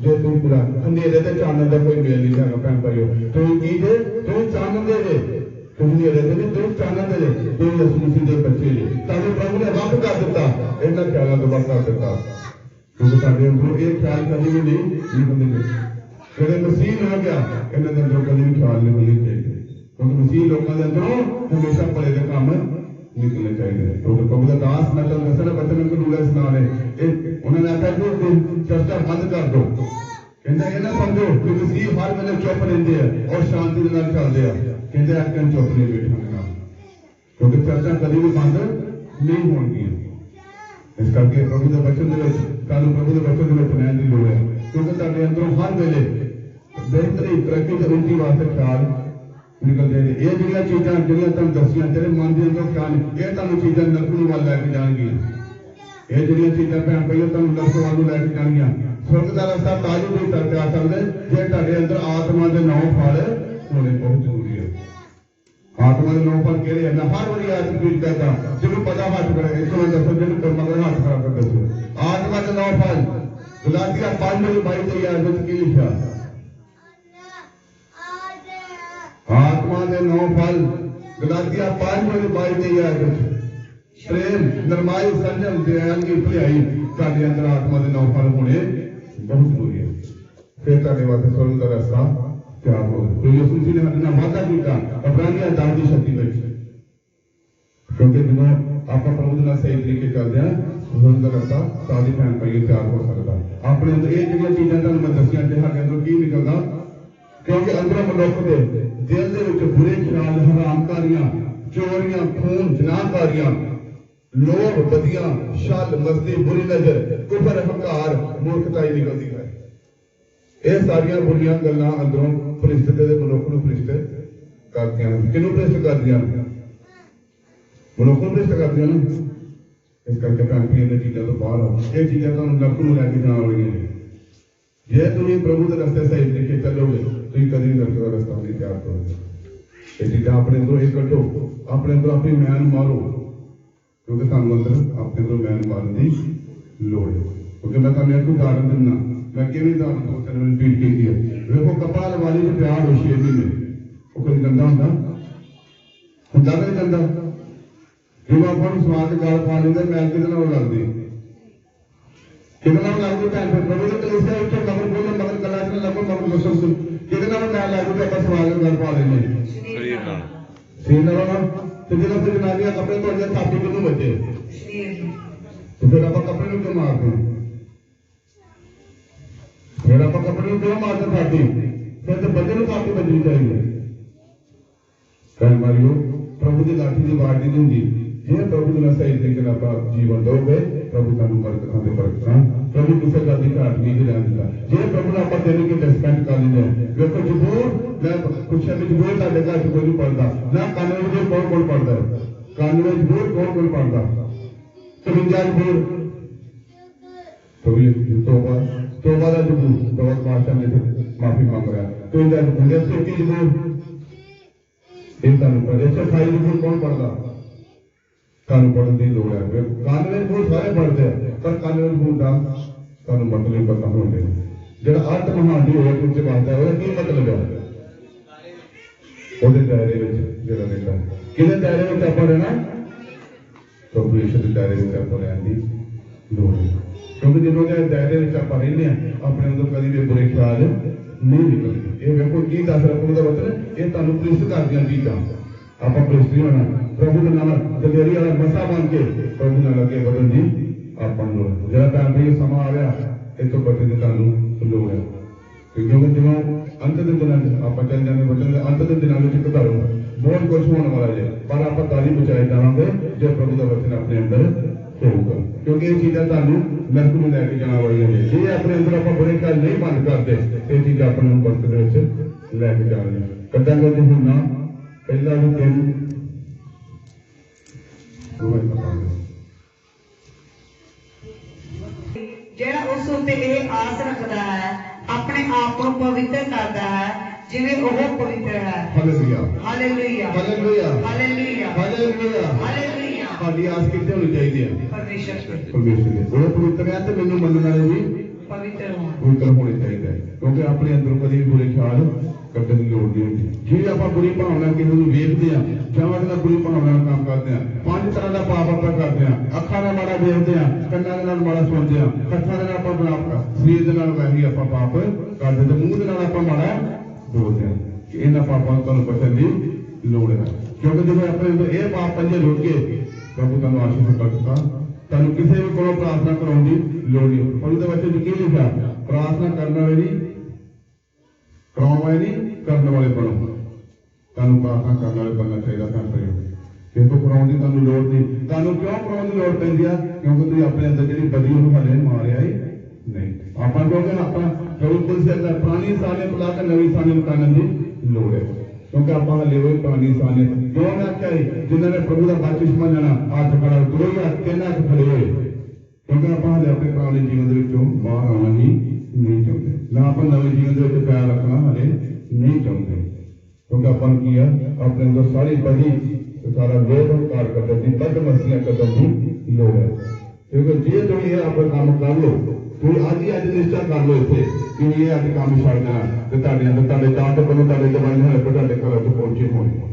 जो तू पूरा अंधेरे ते चानन का कोई मेल नहीं है भैन भाइयों तू की दे तू चानन दे दे तू अंधेरे ते तू चानन दे दे तू यीशु मसीह दे बच्चे ले ताकि प्रभु ने वक्त कर दिता इतना ख्याल तो वक्त कर दिता क्योंकि साडे अंदर एक ख्याल कभी भी नहीं होंगे जेडे मसीह ना गया इन्हां दे अंदर कभी भी ख्याल नहीं होने चाहिए क्योंकि मसीह लोगों के अंदरों हमेशा भले दे काम निकलने चाहिए क्योंकि प्रभु का दास मैं तो दसना बच्चे को रूल सुना रहे उन्होंने आखा कि चर्चा बंद कर दो कहते ये ना समझो कि मसीह हर वेले चुप रहते हैं और शांति के नाल चलते हैं कहते अजकल चुप नहीं बैठा क्योंकि चर्चा कभी भी बंद नहीं होगी इस करके प्रभु के वचन प्रभु के वचन रहने की लोड़ है क्योंकि तुहाडे अंदरों हर वेले बेहतरी तरक्की ते उन्नति वास्ते ख्याल निकलते हैं ये जो चीज़ां जो तुम दसियां तेरे मन के अंदर ख्याल ये तुम चीज़ां नरक वाल लैके जाएगियां ये जो चीज़ां भैन भाइयों तुम नरक वाल लैके जाएगियां स्वर्ग का रास्ता ताजू नहीं करके आ सकते जे तुहाडे अंदर आत्मा के 9 फल होने बहुत जरूरी है आत्मा के 9 फल केड़े हैं मैं हर बारी आज रिपीट करता जिन्होंने पता हाथ करे एक मैं दसो जिन्होंने मगर हाथ खड़ा कर दसो आत्मा के 9 फल गलातिया 5:22 की लिखा आत्मा दे 9 फल गलातिया 5:22 प्रेम नरमाई संयम दयालुगी भलाई साडे अंदर आत्मा दे 9 फल होने बहुत जरूरी है। फिर तुहाडे वास्ते स्वर्ग दा रास्ता तैयार हो गया। तो यीशु मसीह ने हमारे नाल वादा कीता अब्रानिया 10 की शक्ति विच, क्योंकि जो आप प्रभु दे नाल सही तरीके चलदे आ स्वर्ग दा रास्ता साडी भैन भाई तैयार हो सकदा। अपने अंदर ये जिहड़ियां चीज़ां तुहानूं मैं दस्सियां ते साडे अंदर की निकलदा, क्योंकि अंदर मनुख दे दिल दे विच बुरे ख्याल, हरामकारियां, चोरियां, खून, जनाहकारियां, लोभ, बदियां, छल, मस्ती, बुरी नजर, कुफर, हंकार, मूर्खताई निकलती है। ये सारियां बुरियां गल्लां अंदरों भ्रिष्ट दे मनुख नूं भ्रिष्ट करदियां ने। किहनूं भ्रिष्ट करदियां ने? मनुख नूं भ्रिष्ट करदियां ने। इस करके भैन भाई इन्हां चीज़ां तो बाहर आओ। ये चीज़ां तुहानूं नरक नूं लैके जाण वालियां ने। जे तुसीं प्रभु दे रस्ते सही तरीके चलोगे तुसीं कदी नरक दा रस्ता नहीं तैयार करोगे। ये चीज़ां अपने अंदरों एक कड्ढो, अपने अंदरों अपनी मैन मारो, क्योंकि सानू अंदर अपने अंदर मैन मारन की लोड़ है। क्योंकि मैं तुहानूं एक उदाहरण दिंदा, मैं किवें उदाहरण 2-3 मिनट रिपीट की है। देखो कपाल वाली च प्यार हो 6 महीने, वो कभी गंदा हुंदा कि नहीं गंदा? जो ਆਪਾਂ ਨੂੰ ਸਵਾਦ ਗਾਲ ਪਾ ਲੈਂਦੇ ਮੈਂ ਕਿਹਦੇ ਨਾਲ ਲੱਗਦੀ, ਕਿਹਦੇ ਨਾਲ ਲੱਗਦੀ? ਭੈਣ ਪ੍ਰਭੂ ਦੇ ਕਲੀਸਿਆ ਉੱਤੇ ਮਗਰ ਬੋਲਣ, ਮਗਰ ਗੱਲਾਂ ਚ ਲੱਗੋ, ਮਗਰ ਦੱਸੋ ਕਿਹਦੇ ਨਾਲ ਮੈਂ ਲੱਗਦੀ ਤੇ ਆਪਾਂ ਸਵਾਦ ਗਾਲ ਪਾ ਲੈਂਦੇ ਸਰੀਰ ਨਾਲ। ਤੇ ਜਦੋਂ ਫਿਰ ਜਨਾਨੀਆਂ ਕੱਪੜੇ ਧੋਣੀਆਂ ਥਾਪੀ ਕਿਹਨੂੰ ਬੱਚੇ ਤੇ ਫਿਰ ਆਪਾਂ ਕੱਪੜੇ ਨੂੰ ਕਿਉਂ ਮਾਰਦੇ? ਫਿਰ ਆਪਾਂ ਕੱਪੜੇ ਨੂੰ ਕਿਉਂ ਮਾਰਦੇ ਥਾਪੀ? ਫਿਰ ਤੇ ਬੰਦੇ ਨੂੰ ਥਾਪੀ ਵੱਜਣੀ ਚਾਹੀਦੀ। ਭੈਣ ਮਾਰੀਓ प्रभु की लाठी की वार नहीं होंगी। जे प्रभु के सही तरीके आप जीवन दोगे प्रभु तुहानूं बरकतां ते बरकतां, प्रभु किसी गल की घाट नहीं रहन दिंदा। जे प्रभु ने आप दिन के स्पेंड कर लेंगे, देखो जबूर मैं पुछया भी जबूर तुहाडे घर च कोई नहीं पढ़दा ना, कानून जबूर कौन कौन पढ़दा है? कानून जबूर कौन कौन पढ़दा? 53 जबूर तौबा दा जबूर दौलत बादशाह ने माफी मांग रहा। 53 जबूर 33 जबूर सफाई जबूर कौन पढ़ता? सानू पढ़ने की लोड़ है। कानून जबूर सारे पढ़ते हैं, पर कानून जबूर का सानू मतलब पता होना चाहिए। जो अर्थ महांडी होया कुछ बात है वह की मतलब है? ਉਹਦੇ ਦਾਇਰੇ ਵਿੱਚ ਜਿਹੜਾ ਰਹਿੰਦਾ ਹੈ। ਕਿਹਦੇ ਦਾਇਰੇ ਵਿੱਚ ਆਪਾਂ ਰਹਿਣਾ? ਪ੍ਰਭੂ ਯਿਸੂ ਦੇ ਦਾਇਰੇ ਵਿੱਚ ਆਪਾਂ ਰਹਿਣ ਦੀ ਲੋੜ ਹੈ। ਕਿਉਂਕਿ ਜਦੋਂ ਦੇ ਦਾਇਰੇ ਵਿੱਚ ਆਪਾਂ ਰਹਿੰਦੇ ਹਾਂ ਆਪਣੇ ਅੰਦਰ ਕਦੀ ਵੀ ਬੁਰੇ ਖਿਆਲ नहीं निकलती। ये देखो की दस प्रभु का वचन ये तुहानूं प्रेरित करदियां चीज़ां। आपां प्रेरित नहीं होना, प्रभु के नाल दलेरी वाला मसा बन के प्रभु नाल अगे बढ़न दी आपां नूं लोड़। जरा टाइम पे ये समा आ गया इस तो बचे दी तुहानूं लोड़ है। क्योंकि जो अंत के दिनों आपां चल जाने वचन अंत के दिनों में घटाड़ो बहुत कुछ होने वाला है, पर आपां ताली बचाए जावांगे जो प्रभु का वचन अपने अंदर होगा। क्योंकि ये चीज़ां तुहानूं नरक नूं लैके जाण वालियां ने। जे अपने अंदर आपां बुरे ख्याल नहीं बंद करते ये चीज़ां अपने बरकत दे विच लैके जाणियां। कड्डांगे जे हुण पहला भी 3 ਜਿਹੜਾ ਉਸ ਉੱਤੇ ਇਹ ਆਸ ਰੱਖਦਾ ਹੈ ਆਪਣੇ ਆਪ ਨੂੰ ਪਵਿੱਤਰ ਕਰਦਾ ਹੈ ਜਿਵੇਂ ਉਹ ਪਵਿੱਤਰ ਹੈ। Hallelujah hallelujah hallelujah hallelujah hallelujah hallelujah. ਸਾਡੀ ਆਸ ਕਿੱਥੇ ਹੋਣੀ ਚਾਹੀਦੀ ਹੈ? ਪਰਮੇਸ਼ਰ ਤੇ। ਪਰਮੇਸ਼ਰ ਦੇ ਉਹ ਪਵਿੱਤਰ ਹੈ ਤੇ ਮੈਨੂੰ ਮੰਨਣ ਵਾਲੇ ਵੀ ਪਵਿੱਤਰ ਹੋਣ। ਪਵਿੱਤਰ ਹੋਣੇ ਚਾਹੀਦੇ ਹੈ। ਕਿਉਂਕਿ ਆਪਣੇ ਅੰਦਰੋਂ ਕਦੀ ਵੀ ਬੁਰੇ ਖਿਆਲ ਕੱਢਣ ਦੀ ਲੋੜ ਨਹੀਂ ਹੁੰਦੀ। ਜੇ ਆਪਾਂ ਬੁਰੀ ਭਾਵਨਾ ਕਿਸੇ ਨੂੰ ਵੇਖਦੇ ਹਾਂ ਜਾਂ ਉਹਦੇ ਨਾਲ ਬੁਰੀ ਭਾਵਨਾ ਨਾਲ ਕੰਮ ਕਰਦੇ ਹਾਂ, 5 ਤਰ੍ਹਾਂ ਦਾ ਪਾਪ ਆਪਾਂ ਕਰਦੇ ਹਾਂ। ਅੱਖਾਂ ਨਾਲ ਮਾੜਾ ਵੇਖਦੇ ਹਾਂ, ਕੰਨਾਂ ਦੇ ਨਾਲ ਮਾੜਾ ਸੁਣਦੇ ਹਾਂ, ਹੱਥਾਂ ਦੇ ਨਾਲ ਆਪਾਂ ਬਲਾਪ, ਸਰੀਰ ਦੇ ਨਾਲ ਵੈਸੇ ਆਪਾਂ ਪਾਪ ਕਰਦੇ ਤੇ ਮੂੰਹ ਦੇ ਨਾਲ ਆਪਾਂ ਮਾੜਾ ਬੋਲਦੇ ਹਾਂ। ਕਿ ਇਹਨਾਂ ਪਾਪਾਂ ਤੋਂ ਤੁਹਾਨੂੰ ਬਚਣ ਦੀ ਲੋੜ ਹੈ। ਕਿਉਂਕਿ ਜਦੋਂ ਆਪਣੇ ਅੰਦਰ ਇਹ ਪਾਪ ਪੰਜੇ ਰੁਕ ਗਏ प्रभु तुहानूं आशीष बरकता तुहानूं किसी भी कोलों प्रार्थना कराउण दी लोड़ नहीं। प्रभु दे वचन की लिखा प्रार्थना करने वाले नहीं कराउण वाले नहीं करने वाले बनो। तुहानूं प्रार्थना करने वाले बनना चाहिए। भैन देखो कराउण दी तुहानूं लोड़ नहीं। तुहानूं क्यों कराउण दी लोड़ पैंदी है? क्योंकि तुसीं अपने अंदर जिहड़ी बदी उहनूं हाले मारिया ही नहीं। आपां क्योंकि आपां प्रभु कुल से अंदर पुरानी इंसानियत ला के नवीं इंसानियत करने की लोड़ है। क्योंकि आप हले हुए पुरानी इंसानियत जो मैं आख्या जिन्होंने प्रभु का बपतिस्मा लेना हाथ खड़ा 2 या 3 हाथ खड़े हुए। क्योंकि आप हले अपने पुराने जीवन के बाहर आना ही नहीं चाहते, ना आप नवे जीवन के पैर रखना हले नहीं चाहते। क्योंकि अपन की है अपने अंदर सारी बदी सारा लोभ हंकार करने की बदमस्तियां करने की लोड़ है। क्योंकि जे तुम ये अपना काम कर लो तुम आज ही निश्चय कर लो इतने कि ये अज काम छड़ देना तो जान तो बनो डिवाइन हेल्प घर तक पहुंचे होने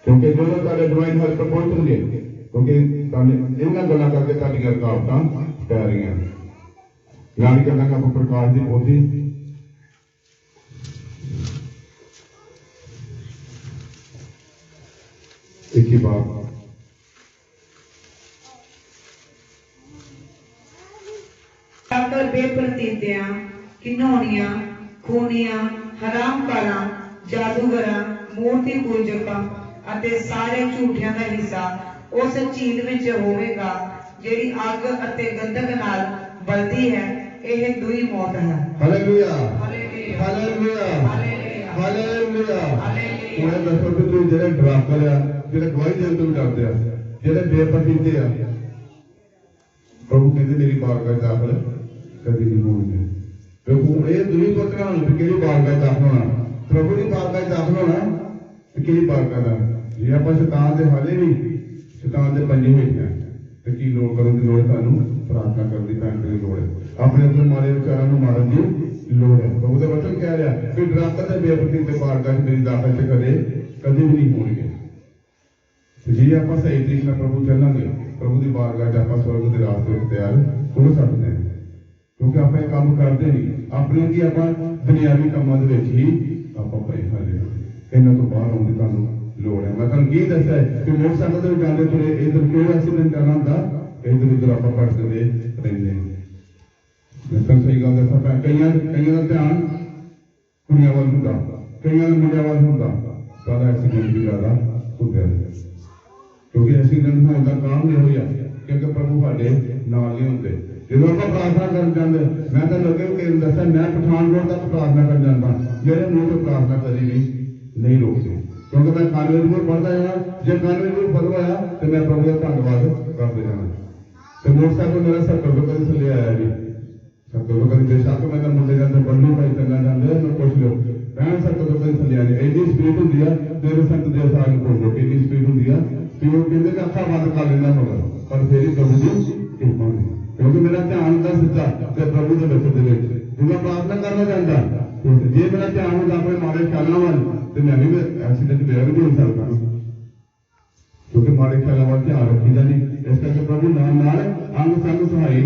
क्योंकि जो डिवाइन हेल्प पहुंचणगे क्योंकि इन्होंने गल्लां करके रुकावट पै रही यानी करना आप प्रकाश की पोथी एक ही बात अगर बेप्रतीतियां घिनौनियां खूनियां हरामकारां जादूगरां मूर्ति पूजकां ਅਤੇ ਸਾਰੇ ਝੂਠਿਆਂ ਦਾ ਹਿੱਸਾ ਉਸ ਝੀਲ ਵਿੱਚ ਹੋਵੇਗਾ ਜਿਹੜੀ ਅੱਗ ਅਤੇ ਗੰਧਕ ਨਾਲ ਬਲਦੀ ਹੈ ਇਹ ਦੂਈ ਮੌਤ ਹੈ hallelujah hallelujah hallelujah hallelujah hallelujah hallelujah ਉਹ ਦੱਸੋ ਕਿ ਤੁਸੀਂ ਜਿਹੜੇ ਡਰਾਕਰ ਆ ਜਿਹੜੇ ਗਵਾਹੀ ਦੇਣ ਤੋਂ ਡਰਦੇ ਆ ਜਿਹੜੇ ਬੇਪਰਤੀਤੇ ਆ ਪ੍ਰਭੂ ਕਹਿੰਦੇ ਮੇਰੀ ਬਾਰਗਾਹ ਦਾਖਲ ਕਦੀ ਨਹੀਂ ਹੋਣਗੇ ਪ੍ਰਭੂ ਇਹ ਦੁਨੀ ਪਤਨਾ ਨੂੰ ਕਿਹੜੀ ਬਾਰਗਾਹ ਦਾਖਲ ਹੋਣਾ ਪ੍ਰਭੂ ਦੀ ਬਾਰਗਾਹ ਦਾਖਲ ਹੋਣਾ ਤੇ ਕਿਹੜੀ ਬਾਰਗਾਹ ਦਾ ਜੇ ਆਪਾਂ ਸ਼ੈਤਾਨ ਦੇ ਹਾਲੇ ਵੀ ਸ਼ੈਤਾਨ ਦੇ ਪੰਜੇ ਹੋਏ ਆ ਤੇ ਕੀ ਲੋੜ ਕਰਨ ਦੀ ਲੋੜ ਤੁਹਾਨੂੰ ਪ੍ਰਾਰਥਨਾ ਕਰਨ ਦੀ ਭੈਣ ਦੀ ਲੋੜ ਹੈ ਆਪਣੇ ਅੰਦਰ ਮਾਰੇ ਵਿਚਾਰਾਂ ਨੂੰ ਮਾਰਨ ਦੀ ਲੋੜ ਹੈ ਪ੍ਰਭੂ ਦਾ ਵਚਨ ਕਹਿ ਰਿਹਾ ਕਿ ਡਰਾਕਰ ਤੇ ਬੇਪਰਤੀ ਤੇ ਬਾਰਗਾਹ ਮੇਰੀ ਦਾਖਲ ਚ ਕਦੇ ਵੀ ਨਹੀਂ ਹੋਣਗੇ ਜੇ ਆਪਾਂ ਸਹੀ ਤਰੀਕੇ ਨਾਲ ਪ੍ਰਭੂ ਚੱਲਾਂਗੇ ਪ੍ਰਭੂ ਦੀ ਬਾਰਗਾਹ 'ਚ ਆਪਾਂ ਸਵਰਗ ਦੇ ਰਾਸਤੇ ਵਿੱਚ ਤਿਆਰ ਹੋ ਸਕਦੇ ਹਾਂ ਕਿਉਂਕਿ ਆਪਾਂ ਇਹ ਕੰਮ ਕਰਦੇ ਨਹੀਂ ਆਪਣੇ ਕੀ ਆਪਾਂ ਦੁਨਿਆਵੀ ਕੰਮਾਂ ਦੇ ਵਿੱਚ ਹੀ ਆਪਾਂ ਪਏ ਹਾਲੇ ਇਹਨਾਂ ਤੋਂ ਬਾਹਰ ਆਉਣ ਦੀ ਤੁਹਾਨੂੰ ਲੋੜ ਹੈ ਮੈਂ ਤੁਹਾਨੂੰ ਕੀ ਦੱਸਿਆ ਕਿ ਮੋਟਰਸਾਈਕਲ ਤੇ ਜਾਂਦੇ ਤੁਰੇ ਇਧਰ ਕਿਹੜਾ ਐਕਸੀਡੈਂਟ ਆਣਾ ਹੁੰਦਾ ਇਧਰ ਉਧਰ ਆਪਾਂ ਭਟਕਦੇ ਰਹਿੰਦੇ ਮੈਂ ਤੁਹਾਨੂੰ ਸਹੀ ਗੱਲ ਦੱਸਾਂ ਕਈਆਂ ਦਾ ਧਿਆਨ ਕੁੜੀਆਂ ਵੱਲ ਹੁੰਦਾ ਕਈਆਂ ਦਾ ਮੁੰਡਿਆਂ ਵੱਲ ਹੁੰਦਾ ਸਾਡਾ ਐਕਸੀਡੈਂਟ ਵੀ ਜ਼ਿਆਦਾ ਹੁੰਦੇ ਨੇ क्योंकि एक्सीडेंट होने का काम नहीं होया क्योंकि प्रभु साडे नाल नहीं होंगे जो आप प्रार्थना कर जाते मैं तो लगे कि दसा मैं पठानकोट तक प्रार्थना कर जाता मेरे मुंह से प्रार्थना कभी भी नहीं रोकते क्योंकि मैं कानवेर पढ़ता जाना जो कानवेर पढ़वाया तो मैं प्रभु का धन्यवाद करते जाना तो मोटरसाइकिल मेरा सर्कल तो कभी थले आया नहीं सर्कल तो कभी बेशक मैं तो मुंडे जाते बल्लू भाई चलना जाते मैं पुछ लो मैं सर्कल तो कभी थले आया नहीं एडी स्पीड होंगी है मेरे संत दे साल पुछ लो एडी स्पीड होंगी है वो कहते कि अखा बंद कर लेना होगा पर फिर ही प्रभु की कृपा नहीं क्योंकि मेरा ध्यान का सिद्धा कि प्रभु के बच्चे जो मैं प्रार्थना करना चाहता जे मेरा ध्यान होगा अपने माड़े ख्यालों वाल तो मैं भी एक्सीडेंट मेरा भी हो सकता क्योंकि माड़े ख्यालों वाल ध्यान रखी जानी इस करके प्रभु नाल अंग संग सहाई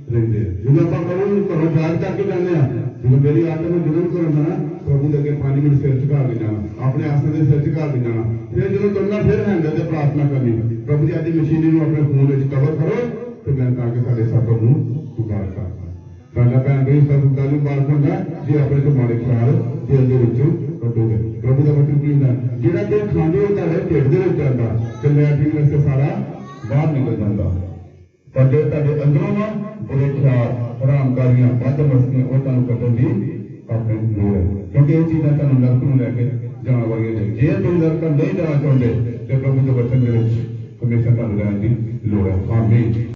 रहते जो आप प्रभु घरों याद करके जाने जो मेरी आत्मा में जुर्म करना ना प्रभु के अगे 5 मिनट सिर झुका के जाना अपने आसन के सिर झुका के जाना फिर जो तुरना फिर हैंडल से प्रार्थना करनी प्रभु जी आदि मशीनी अपने फोन में कवर करो तो मैं ताकि साढ़े सफर में सुधार करना साडा भैन भाई सब गल बात होगा जे अपने तो माड़े ख्याल दिल के विचों कटोगे प्रभु का वचन की होंदा जेड़ा ते खांदे हो तारे ढिड दे विच आंदा ते लैट्रिन में सारा बाहर निकल जाता पर जे तुहाडे अंदरों ना बुरे ख्याल हरामकारियां बद मस्तियां वो तुहानूं कटण दी अपने लोड़ है क्योंकि ये चीज़ें तुहानूं नरक नूं लैके जाण वालियां ने जे तुसीं नरक नहीं जाना चाहुंदे ते प्रभु के वचन दे विच हमेशा तुहानूं रहण दी लोड़ है आमीन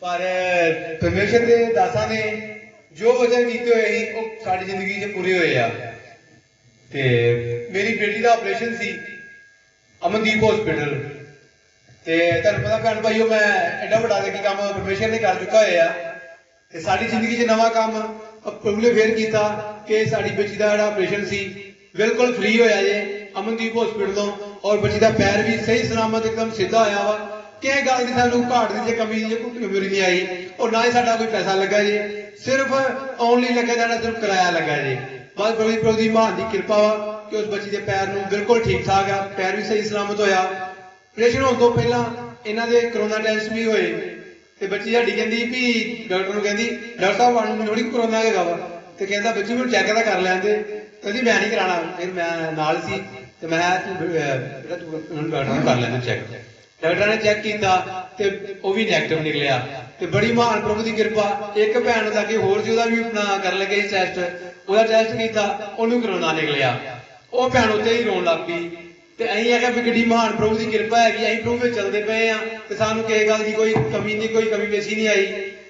पर परमेश्वर के दासा ने जो वचन कीते हुए ही वो साडी जिंदगी च पूरे होए आ ते मेरी बेटी का ऑपरेशन सी अमनदीप हॉस्पिटल ते तुहानूं पता भैन भाईओ मैं एडा वड्डा देखी काम परमेश्वर ने कर चुका होया ते साडी जिंदगी च नवां काम प्रभु ने फिर कीता कि साडी बच्ची दा जेहड़ा ऑपरेशन सी बिल्कुल फ्री होया जे अमनदीप हॉस्पिटल तो और बच्ची दा पैर भी सही सलामत एकदम सीधा होया वा कि गल की सानूं घाट दी कमी कमजोरी नहीं आई और ना ही साडा कोई पैसा लगा जी सिर्फ ऑनली लगा जाना सिर्फ किराया लगा जी बस प्रभु दी महान दी कृपा वा कि उस बच्ची के पैर नूं बिल्कुल ठीक ठाक आ पैर भी सही सलामत होया ऑपरेशन होने तो पहला इन्हां दे कोरोना टेस्ट भी होए ते बच्ची साडी कहंदी भी डॉक्टर नूं कहंदी डॉक्टर साहब वाणु थोड़ी कोरोना हैगा वा ते कहंदा बच्ची मैनूं चैक तां कर लैंदे कहंदी मैं नहीं कराना फिर मैं नाल सी ते मैं बेटा तू डॉक्टर नूं कर लैंदे चैक डॉक्टर ने चैक किया ते वो भी नैगेटिव निकलिया ते बड़ी महान प्रभु की कृपा एक भैन लागे होर सी भी अपना कर लगे टेस्ट ਉਹਦਾ ਟੈਸਟ ਕੀਤਾ ਉਹਨੂੰ ਕਰੋਨਾ ਨਿਕਲਿਆ ਉਹ ਭੈਣ ਉੱਤੇ ਹੀ ਰੋਣ ਲੱਗ ਪਈ ਤੇ ਅਸੀਂ ਆਖਿਆ ਵੀ ਕਿੱਡੀ ਮਹਾਨ ਪ੍ਰਭੂ ਦੀ ਕਿਰਪਾ ਹੈਗੀ ਅਸੀਂ ਪ੍ਰਭੂ ਵਿੱਚ ਚੱਲਦੇ ਪਏ ਆ ਤੇ ਸਾਨੂੰ ਕਿਸੇ ਗੱਲ ਦੀ ਕੋਈ ਕਮੀ ਨਹੀਂ ਕੋਈ ਕਮੀ ਪੇਸ਼ੀ ਨਹੀਂ ਆਈ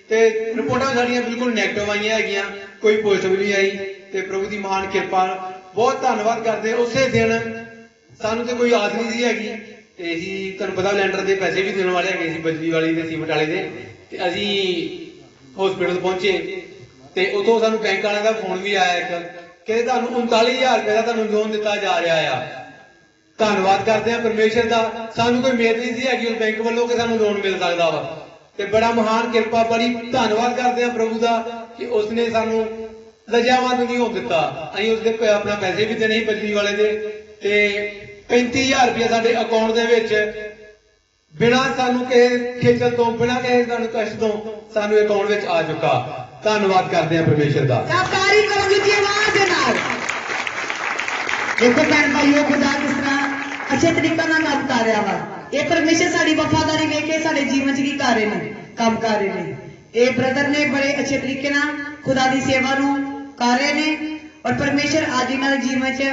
ਤੇ ਰਿਪੋਰਟਾਂ ਸਾਡੀਆਂ ਬਿਲਕੁਲ ਨੈਗੇਟਿਵ ਆਈਆਂ ਹੈਗੀਆਂ ਕੋਈ ਪੋਜ਼ਿਟਿਵ ਨਹੀਂ ਆਈ ਤੇ ਪ੍ਰਭੂ ਦੀ ਮਹਾਨ ਕਿਰਪਾ ਬਹੁਤ ਧੰਨਵਾਦ ਕਰਦੇ ਉਸੇ ਦਿਨ ਸਾਨੂੰ ਤੇ ਕੋਈ ਆਸ ਨਹੀਂ ਸੀ ਹੈਗੀ ਤੇ ਅਸੀਂ ਤੁਹਾਨੂੰ ਪਤਾ ਲੈਂਡਰ ਦੇ ਪੈਸੇ ਵੀ ਦੇਣ ਵਾਲੇ ਹੈਗੇ ਸੀ, ਬਜਰੀ ਵਾਲੀ ਤੇ ਸੀਮਟ ਵਾਲੇ ਦੇ। ਤੇ ਅਸੀਂ ਹਸਪੀਟਲ ਪਹੁੰਚੇ ਤੇ ਉਦੋਂ ਸਾਨੂੰ ਬੈਂਕ ਵਾਲਿਆਂ ਦਾ ਫੋਨ ਵੀ ਆਇਆ ਇੱਕ ਕਿ ਤੁਹਾਨੂੰ 39,000 ਰੁਪਏ ਦਾ ਤੁਹਾਨੂੰ ਲੋਨ ਦਿੱਤਾ ਜਾ ਰਿਹਾ ਆ। ਧੰਨਵਾਦ ਕਰਦੇ ਆ ਪਰਮੇਸ਼ਰ ਦਾ, ਸਾਨੂੰ ਕੋਈ ਉਮੀਦ ਨਹੀਂ ਸੀ ਹੈਗੀ ਉਸ ਬੈਂਕ ਵੱਲੋਂ ਕਿ ਸਾਨੂੰ ਲੋਨ ਮਿਲ ਸਕਦਾ ਵਾ। ਤੇ ਬੜਾ ਮਹਾਨ ਕਿਰਪਾ, ਬੜੀ ਧੰਨਵਾਦ ਕਰਦੇ ਆ ਪ੍ਰਭੂ ਦਾ ਕਿ ਉਸਨੇ ਸਾਨੂੰ ਲਜਾਵੰਦ ਨਹੀਂ ਹੋਣ ਦਿੱਤਾ। ਅਸੀਂ ਉਸਦੇ ਆਪਣਾ ਪੈਸੇ ਵੀ ਦੇਣੇ ਸੀ ਬਜਰੀ ਵਾਲੇ ਦੇ, ਤੇ 35,000 ਰੁਪਏ ਸਾਡੇ ਅਕਾਊਂਟ ਦੇ ਵਿੱਚ ਬਿਨਾਂ ਸਾਨੂੰ ਕਿਸੇ ਖੇਚਲ ਤੋਂ, ਬਿਨਾਂ ਕਿਸੇ ਸਾਨੂੰ ਕਸ਼ਟ ਤੋਂ ਸਾਨੂੰ ਅਕਾਊਂਟ ਵਿੱਚ ਆ ਚੁੱਕਾ। ਧੰਨਵਾਦ ਕਰਦੇ ਆ ਪਰਮੇਸ਼ਰ ਦਾ। ਤਾੜੀ ਕਰੋ ਜੀ ਆਵਾਜ਼ ਦੇ ਨਾਲ। ਦੇਖੋ ਭੈਣ ਭਾਈਓ, ਖੁਦਾ ਕਿਸ ਤਰ੍ਹਾਂ ਅੱਛੇ ਤਰੀਕੇ ਨਾਲ ਕੰਮ ਕਰ ਰਿਹਾ ਵਾ। ਇਹ ਪਰਮੇਸ਼ਰ ਸਾਡੀ ਵਫਾਦਾਰੀ ਵੇਖ ਕੇ ਸਾਡੇ ਜੀਵਨ 'ਚ ਕੀ ਕਰ ਰਹੇ ਨੇ, ਕੰਮ ਕਰ ਰਹੇ ਨੇ। ਇਹ ਬ੍ਰਦਰ ਨੇ ਬੜੇ ਅੱਛੇ ਤਰੀਕੇ ਨਾਲ ਖੁਦਾ ਦੀ ਸੇਵਾ ਨੂੰ ਕਰ ਰਹੇ ਨੇ, ਔਰ ਪਰਮੇਸ਼ਰ ਅੱਜ ਇਹਨਾਂ ਦੇ ਜੀਵਨ 'ਚ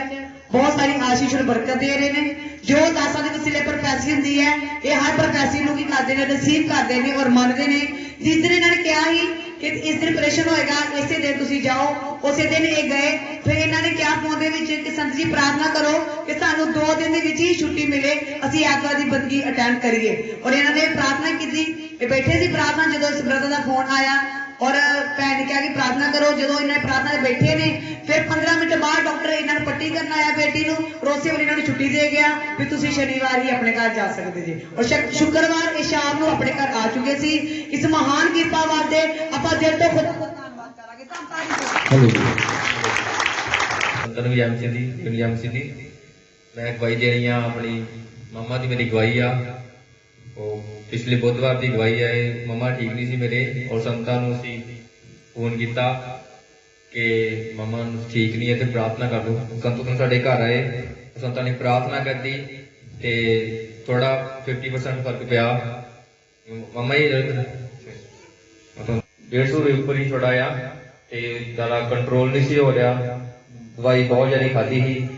ਬਹੁਤ ਸਾਰੀ ਆਸ਼ੀਸ਼ ਔਰ ਬਰਕਤ ਦੇ ਰਹੇ ਨੇ। ਜੋ ਦਾਸਾਂ ਦੇ ਵਸੀਲੇ ਪ੍ਰੋਫੈਸੀ ਹੁੰਦੀ ਹੈ, ਇਹ ਹਰ ਪ੍ਰੋਫੈਸੀ ਨੂੰ ਕੀ ਕਰਦੇ ਨੇ, ਰਿਸੀਵ ਕਰਦੇ ਨੇ ਔਰ ਮੰਨਦੇ ਨੇ। ਜਿਸ ਦਿਨ ਇਹਨਾਂ ਨੇ ਕਿਹਾ ਸੀ ਕਿ ਇਸ ਦਿਨ ਆਪਰੇਸ਼ਨ ਹੋਏਗਾ, ਇਸੇ ਦਿਨ ਤੁਸੀਂ ਜਾਓ, ਉਸੇ ਦਿਨ ਇਹ ਗਏ। ਫਿਰ ਇਹਨਾਂ ਨੇ ਕਿਹਾ ਫੋਨ ਦੇ ਵਿੱਚ ਕਿ ਸੰਤ ਜੀ ਪ੍ਰਾਰਥਨਾ ਕਰੋ ਕਿ ਸਾਨੂੰ 2 ਦਿਨ ਦੇ ਵਿੱਚ ਹੀ ਛੁੱਟੀ ਮਿਲੇ, ਅਸੀਂ ਐਤਵਾਰ ਦੀ ਬੰਦਗੀ ਅਟੈਂਡ ਕਰੀਏ। ਔਰ ਇਹਨਾਂ ਨੇ ਪ੍ਰਾਰਥਨਾ ਕੀਤੀ। ਇਹ ਬੈਠੇ ਸੀ ਪ੍ਰਾਰਥਨਾ, ਜਦੋਂ ਇਸ ਬ੍ਰਦਰ ਦਾ ਫੋਨ ਆਇਆ ਔਰ ਭੈਣ ਨੇ ਕਿਹਾ ਕਿ ਪ੍ਰਾਰਥਨਾ ਕਰੋ। ਜਦੋਂ ਇਹਨਾਂ ਨੇ ਪ੍ਰਾਰਥਨਾ 'ਤੇ ਬੈਠੇ ਨੇ, ਫਿਰ 15 ਮਿੰਟ ਬਾਅਦ ਡਾਕਟਰ ਇਹਨਾਂ ਨੂੰ ਪੱਟੀ ਕਰਨ ਆਇਆ ਬੇਟੀ ਨੂੰ, ਰੋਸੇ ਵਾਲੀ ਇਹਨਾਂ ਨੂੰ ਛੁੱਟੀ ਦੇ ਗਿਆ ਵੀ ਤੁਸੀਂ ਸ਼ਨੀਵਾਰ ਹੀ ਆਪਣੇ ਘਰ ਜਾ ਸਕਦੇ ਜੀ। ਔਰ ਸ਼ੁੱਕਰਵਾਰ ਇਹ ਸ਼ਾਮ ਨੂੰ ਆਪਣੇ ਘਰ ਆ ਚੁੱਕੇ ਸੀ। ਇਸ ਮਹਾਨ ਕਿਰਪਾ ਵਾਸਤੇ ਆਪਾਂ ਦਿਲ ਤੋਂ ਖੁਦਾ ਦਾ ਧੰਨਵਾਦ ਕਰਾਂਗੇ। ਸੰਤਨ ਵਿਲਿਅਮ ਸਿੰਘ ਦੀ ਮੈਂ ਅਗਵਾਈ ਦੇ ਰਹੀ ਹਾਂ। ਆਪਣੀ ਮੰਮਾ ਦੀ ਮੇਰੀ ਅਗਵਾਈ ਆ। ਉਹ ਪਿਛਲੇ ਬੁੱਧਵਾਰ ਦੀ ਅਗਵਾਈ ਹੈ। ਮੰਮਾ ਠੀਕ ਨਹੀਂ ਸੀ ਮੇਰੇ, ਔਰ ਸੰਤਾਂ ਨੂੰ ਅਸੀਂ ਫੋਨ ਕੀਤਾ ਕਿ ਮੰਮਾ ਨੂੰ ਠੀਕ ਨਹੀਂ ਹੈ ਤੇ ਪ੍ਰਾਰਥਨਾ ਕਰ ਲਓ। ਸੰਤਨ ਸਾਡੇ ਘਰ ਆਏ, ਸੰਤਾਂ ਨੇ ਪ੍ਰਾਰਥਨਾ ਕੀਤੀ ਤੇ ਥੋੜਾ 50% ਫਰਕ ਪਿਆ। ਮੰਮਾ ਹੀ 150 ਦੇ ਉੱਪਰ ਹੀ ਥੋੜਾ ਆ ਤੇ ਜ਼ਿਆਦਾ ਕੰਟਰੋਲ ਨਹੀਂ ਸੀ ਹੋ ਰਿਹਾ। ਦਵਾਈ ਬਹੁਤ ਜ਼ਿਆਦਾ ਖਾਧੀ ਸੀ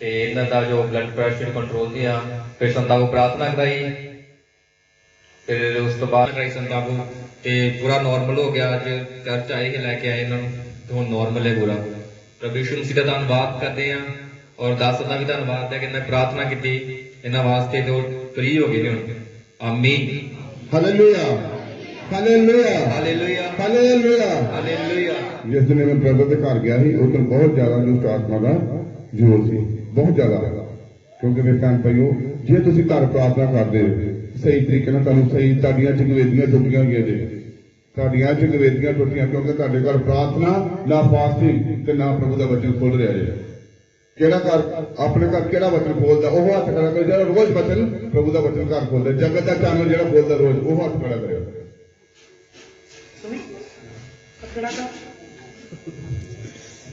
ਤੇ ਇਹਨਾਂ ਦਾ ਜੋ ਬਲੱਡ ਪ੍ਰੈਸ਼ਰ ਕੰਟਰੋਲ ਨਹੀਂ ਆ। ਫਿਰ ਸੰਤਾਂ ਨੂੰ ਪ੍ਰਾਰਥਨਾ ਕਰਾਈ, ਫਿਰ ਉਸ ਤੋਂ ਬਾਅਦ ਕਰਾਈ ਸੰਤਾਂ ਨੂੰ ਤੇ ਪੂਰਾ ਨਾਰਮਲ ਹੋ ਗਿਆ। ਅੱਜ ਚਰਚ ਆਏ ਲੈ ਕੇ ਆਏ ਇਹਨਾਂ ਨੂੰ ਤੇ ਹੁਣ ਨਾਰਮਲ ਹੈ ਪੂਰਾ। ਪ੍ਰਭੂ ਯਿਸੂ ਮਸੀਹ ਦਾ ਧੰਨਵਾਦ ਕਰਦੇ ਆ ਔਰ ਦਾਸ ਦਾ ਵੀ ਧੰਨਵਾਦ ਹੈ ਕਿ ਇਹਨਾਂ ਪ੍ਰਾਰਥਨਾ ਕੀਤੀ ਇਹਨਾਂ ਵਾਸਤੇ ਤੇ ਉਹ ਫ੍ਰੀ ਹੋ ਗਏ ਨੇ ਹੁਣ। ਆਮੀਨ। Hallelujah, hallelujah, hallelujah, hallelujah, hallelujah. ਜਿਸ ਦਿਨ ਮੈਂ ਬ੍ਰਦਰ ਦੇ ਘਰ ਗਿਆ ਸੀ, ਉਸ ਦਿਨ ਬਹੁਤ ਜ਼ਿਆਦਾ ਦੁਸ਼ਟ ਆਤਮਾ ਦਾ ਜ਼ੋਰ ਸੀ, ਬਹੁਤ ਜ਼ਿਆਦਾ। ਕਿਉਂਕਿ ਮੇਰੇ ਭੈਣ ਭਾਈਓ, ਜੇ ਤੁਸੀਂ ਘਰ ਪ੍ਰਾਰਥਨਾ ਕਰਦੇ ਹੋ ਸਹੀ ਤਰੀਕੇ ਨਾਲ, ਤੁਹਾਨੂੰ ਸਹੀ ਤੁਹਾਡੀਆਂ ਜਗਵੇਦੀਆਂ ਟੁੱਟੀਆਂ ਹੋਈਆਂ ਜੇ, ਤੁਹਾਡੀਆਂ ਜਗਵੇਦੀਆਂ ਟੁੱਟੀਆਂ ਕਿਉਂਕਿ ਤੁਹਾਡੇ ਘਰ ਪ੍ਰਾਰਥਨਾ ਨਾ ਫਾਸਟਿੰਗ ਤੇ ਨਾ ਪ੍ਰਭੂ ਦਾ ਵਚਨ ਖੋਲ ਰਿਹਾ ਜੇ। ਕਿਹੜਾ ਘਰ ਆਪਣੇ ਘਰ ਕਿਹੜਾ ਵਚਨ ਖੋਲਦਾ, ਉਹ ਹੱਥ ਖੜਾ ਕਰੇ ਜਿਹੜਾ ਰੋਜ਼ ਵਚਨ ਪ੍ਰਭੂ ਦਾ ਵਚਨ ਘਰ ਖੋਲਦਾ। ਜਗਤ ਦਾ ਚਾਨਣ ਜਿਹੜਾ ਖੋਲਦਾ ਰੋਜ਼, ਉਹ ਹੱਥ ਖੜਾ ਕਰਿਓ।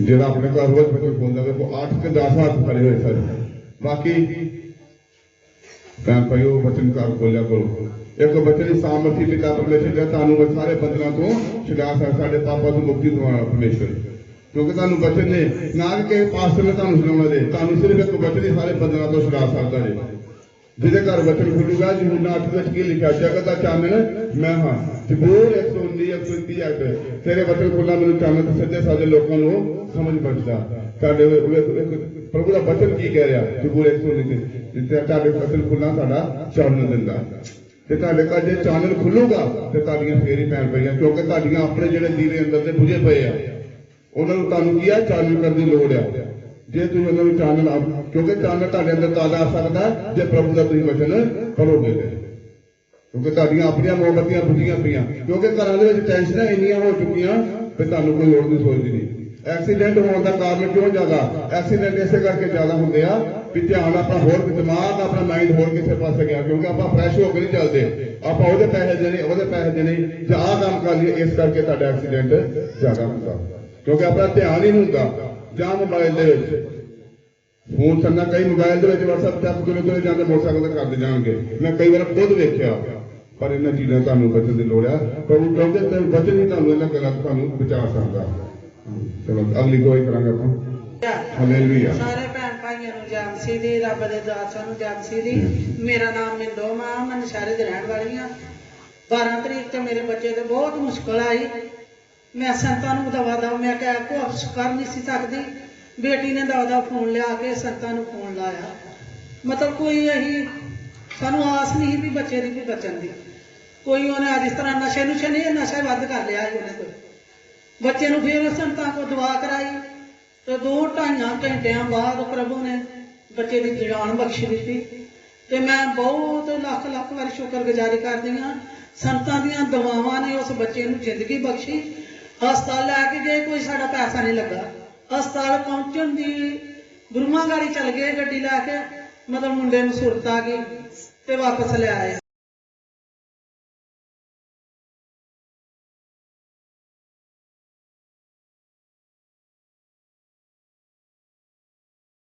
ਜਿਹੜਾ ਆਪਣੇ ਘਰ ਰੋਜ਼ ਵਚਨ ਖੋਲਦਾ ਵੇ ਉਹ 8 ਤੇ 10 ਹੱਥ ਖੜੇ ਹੋਏ ਸਨ। ਬਾਕੀ ਭੈਣ ਭਾਈਓ, ਵਚਨ ਘਰ ਖੋਲਿਆ ਕਰੋ। ਇੱਕ ਬੱਚੇ ਦੀ ਸਾਮਰਥੀ ਪਿਤਾ ਪਰਮੇਸ਼ਰ ਦਾ ਤੁਹਾਨੂੰ ਸਾਰੇ ਬੰਧਨਾਂ ਤੋਂ ਛੁਡਾ ਸਕਦਾ, ਸਾਡੇ ਪਾਪਾਂ ਤੋਂ ਮੁਕਤੀ ਦਿਵਾਉਣਾ ਪਰਮੇਸ਼ਰ। ਕਿਉਂਕਿ ਤੁਹਾਨੂੰ ਬਚਨ ਨੇ ਨਾ ਕਿ ਕਿਸੇ ਪਾਸਟਰ ਨੇ ਤੁਹਾਨੂੰ ਸੁਣਾਉਣਾ ਦੇ, ਤੁਹਾਨੂੰ ਸਿਰਫ ਇੱਕ ਬਚਨ ਹੀ ਸਾਰੇ ਬੰਧਨਾਂ ਤੋਂ ਛੁਡਾ ਸਕਦਾ ਜੇ। ਜਿਹਦੇ ਘਰ ਵਚਨ ਖੁੱਲੂਗਾ, ਯਹੂਨਾ 8 ਵਿੱਚ ਕੀ ਲਿਖਿਆ, ਜਗਤ ਦਾ ਚਾਨਣ ਮੈਂ ਹਾਂ। ਜ਼ਬੂਰ 119 130 ਤੇਰੇ ਵਚਨ ਖੁੱਲਾ ਮੈਨੂੰ ਚਾਨਣ ਤੇ ਸਿੱਧੇ ਸਾਦੇ ਲੋਕਾਂ ਨੂੰ ਸਮਝ ਬਚਦਾ। ਸਾਡੇ ਪ੍ਰਭੂ ਦਾ ਵਚਨ ਕੀ ਕਹਿ ਰਿਹਾ, ਜ਼ਬੂਰ 119 ਜਿੱਥੇ ਤੁਹਾਡੇ ਵਚਨ ਖੁੱਲਾ ਤੁਹਾਡਾ ਚਾਨਣ ਦਿੰਦਾ। ਤੇ ਤੁਹਾਡੇ ਘਰ ਜੇ ਚਾਨਣ ਖੁੱਲੂਗਾ ਤੇ ਤੁਹਾਡੀਆਂ ਫੇਰ ਹੀ ਪੈਣ ਪਈਆਂ, ਕਿਉਂਕਿ ਤੁਹਾਡੀਆਂ ਆਪਣੇ ਜਿਹੜੇ ਦੀਵੇ ਅੰਦਰ ਤੇ ਬੁਝੇ ਪਏ ਆ, ਉਹਨਾਂ ਨੂੰ ਤੁਹਾਨੂੰ ਕੀ ਆ, ਚਾਨਣ ਕਰਨ ਦੀ ਲੋੜ ਆ। ਜੇ ਤੁਸੀਂ ਉਹਨਾਂ ਨੂੰ ਚਾਨਣ, ਕਿਉਂਕਿ ਚਾਨਣ ਤੁਹਾਡੇ ਅੰਦਰ ਤਾਂ ਆ ਸਕਦਾ ਜੇ ਪ੍ਰਭੂ ਦਾ ਤੁਸੀਂ ਵਚਨ ਪੜੋਗੇ ਤੇ। ਕਿਉਂਕਿ ਤੁਹਾਡੀਆਂ ਆਪਣੀਆਂ ਮੋਮਬੱਤੀਆਂ ਬੁਝੀਆਂ ਪਈਆਂ, ਕਿਉਂਕਿ ਘਰਾਂ ਦੇ ਵਿੱਚ ਟੈਨਸ਼ਨਾਂ ਇੰਨੀਆਂ ਹੋ ਚੁੱਕੀਆਂ ਤੇ ਤੁਹਾਨੂੰ ਕੋਈ ਲੋੜ ਨਹੀਂ ਸੋਚਦੀ ਨਹੀਂ। ਐਕਸੀਡੈਂਟ ਹੋਣ ਦਾ ਕਾਰਨ ਕਿਉਂ ਜ਼ਿਆਦਾ, ਐਕਸੀਡੈਂਟ ਇਸੇ ਕਰਕੇ ਜ਼ਿਆਦਾ ਹੁੰਦੇ ਆ ਵੀ ਧਿਆਨ ਆਪਣਾ ਹੋਰ, ਦਿਮਾਗ ਆਪਣਾ ਮਾਈਂਡ ਹੋਰ ਕਿਸੇ ਪਾਸੇ ਗਿਆ, ਕਿਉਂਕਿ ਆਪਾਂ ਫਰੈਸ਼ ਹੋ ਕੇ ਨਹੀਂ ਚੱਲਦੇ। ਆਪਾਂ ਉਹਦੇ ਪੈਸੇ ਦੇਣੇ, ਉਹਦੇ ਪੈਸੇ ਦੇਣੇ, ਜਾਂ ਆਹ ਕੰਮ ਕਰ ਲਈਏ, ਇਸ ਕਰਕੇ ਤੁਹਾਡਾ ਐਕਸੀਡੈਂਟ ਜ਼ਿਆਦਾ ਹੁੰਦਾ। ਕਿਉਂਕਿ ਆਪਣਾ ਧਿਆਨ ਹੀ ਨਹੀਂ ਹੁੰਦਾ। ਜਾਂ ਮੋਬਾਈਲ ਦੇ ਵਿੱਚ ਫੋਨ ਕਰਨਾ, ਕਈ ਮੋਬਾਈਲ ਦੇ ਵਿੱਚ WhatsApp ਚੱਕ ਕੇ ਜਾਂਦੇ ਮੋਟਰਸਾਈਕਲ ਤੇ ਕਰਦੇ ਜਾਣਗੇ। ਮੈਂ ਕਈ ਵਾਰ ਖੁਦ ਵੇਖਿਆ। ਪਰ ਇਹਨਾਂ ਚੀਜ਼ਾਂ ਤੁਹਾਨੂੰ ਬਚਣ ਦੀ ਲੋੜ ਆ। ਪ੍ਰਭੂ ਕਹਿੰਦੇ ਬਚਨ ਹੀ ਤੁਹਾਨੂੰ ਇਹਨਾਂ ਗੱਲਾਂ ਤੋਂ ਤੁਹਾਨੂੰ ਬਚਾ ਸਕਦਾ। ਚਲੋ ਅਗਲੀ ਕੋਈ ਕਰਾਂਗੇ ਆਪਾਂ। ਹਾਲੇਲੂਇਆ। ਸਾਰੇ ਭੈਣ ਭਾਈਆਂ ਨੂੰ ਜੈ ਮਸੀਹ ਦੀ, ਰੱਬ ਦੇ ਦਾਸਾਂ ਨੂੰ ਜੈ ਮਸੀਹ ਦੀ। ਮੇਰਾ ਨਾਮ ਮਿੰਦੋ ਮਾਂ, ਮੈਂ ਨਸ਼ਹਿਰੇ ਦੀ ਰਹਿਣ ਵਾਲੀ ਹਾਂ। 12 ਤਰੀਕ ਤੇ ਮੇਰੇ ਬੱਚੇ ਤੇ ਬਹੁਤ ਮੁਸ਼ਕਲ ਆਈ। ਮੈਂ ਸੰਤਾਂ ਨੂੰ ਦਵਾ ਮੈਂ ਕਿਹਾ ਕੁਛ ਕਰ ਨਹੀਂ ਸੀ ਸਕਦੀ। ਬੇਟੀ ਨੇ ਦਵਾ ਫੋਨ ਲਿਆ ਕੇ ਸੰਤਾਂ ਨੂੰ ਫੋਨ ਲਾਇਆ। ਮਤਲਬ ਕੋਈ ਅਸੀਂ ਸਾਨੂੰ ਆਸ ਨਹੀਂ ਵੀ ਬੱਚੇ ਦੀ ਵੀ ਬਚਣ ਦੀ ਕੋਈ ਉਹਨੇ ਅੱਜ ਇਸ ਤਰ੍ਹਾਂ ਨਸ਼ੇ ਨਹੀਂ ਨਸ਼ਾ ਵੱਧ ਕਰ ਲਿਆ ਉਹਨੇ ਕੋਈ ਬੱਚੇ ਨੂੰ ਫਿਰ ਸੰਤਾਂ ਕੋ ਦੁਆ ਕਰਾਈ ਤੇ 2-2.5 ਘੰਟਿਆਂ ਬਾਅਦ ਪ੍ਰਭੂ ਨੇ ਬੱਚੇ ਦੀ ਜਾਨ ਬਖਸ਼ ਦਿੱਤੀ ਤੇ ਮੈਂ ਬਹੁਤ ਲੱਖ ਵਾਰੀ ਸ਼ੁਕਰਗੁਜ਼ਾਰੀ ਕਰਦੀ ਹਾਂ ਸੰਤਾਂ ਦੀਆਂ ਦੁਆਵਾਂ ਨੇ ਉਸ ਬੱਚੇ ਨੂੰ ਜ਼ਿੰਦਗੀ ਬਖਸ਼ੀ ਹਸਪਤਾਲ ਲੈ ਕੇ ਗਏ ਕੋਈ ਸਾਡਾ ਪੈਸਾ ਨਹੀਂ ਲੱਗਾ ਹਸਪਤਾਲ ਪਹੁੰਚਣ ਦੀ ਗੁਰੂਆਂ ਗਾੜੀ ਚੱਲ ਗਏ ਗੱਡੀ ਲੈ ਕੇ ਮਤਲਬ ਮੁੰਡੇ ਨੂੰ ਸੁਰਤ ਆ ਗਈ ਤੇ ਵਾਪਸ ਲੈ ਆਏ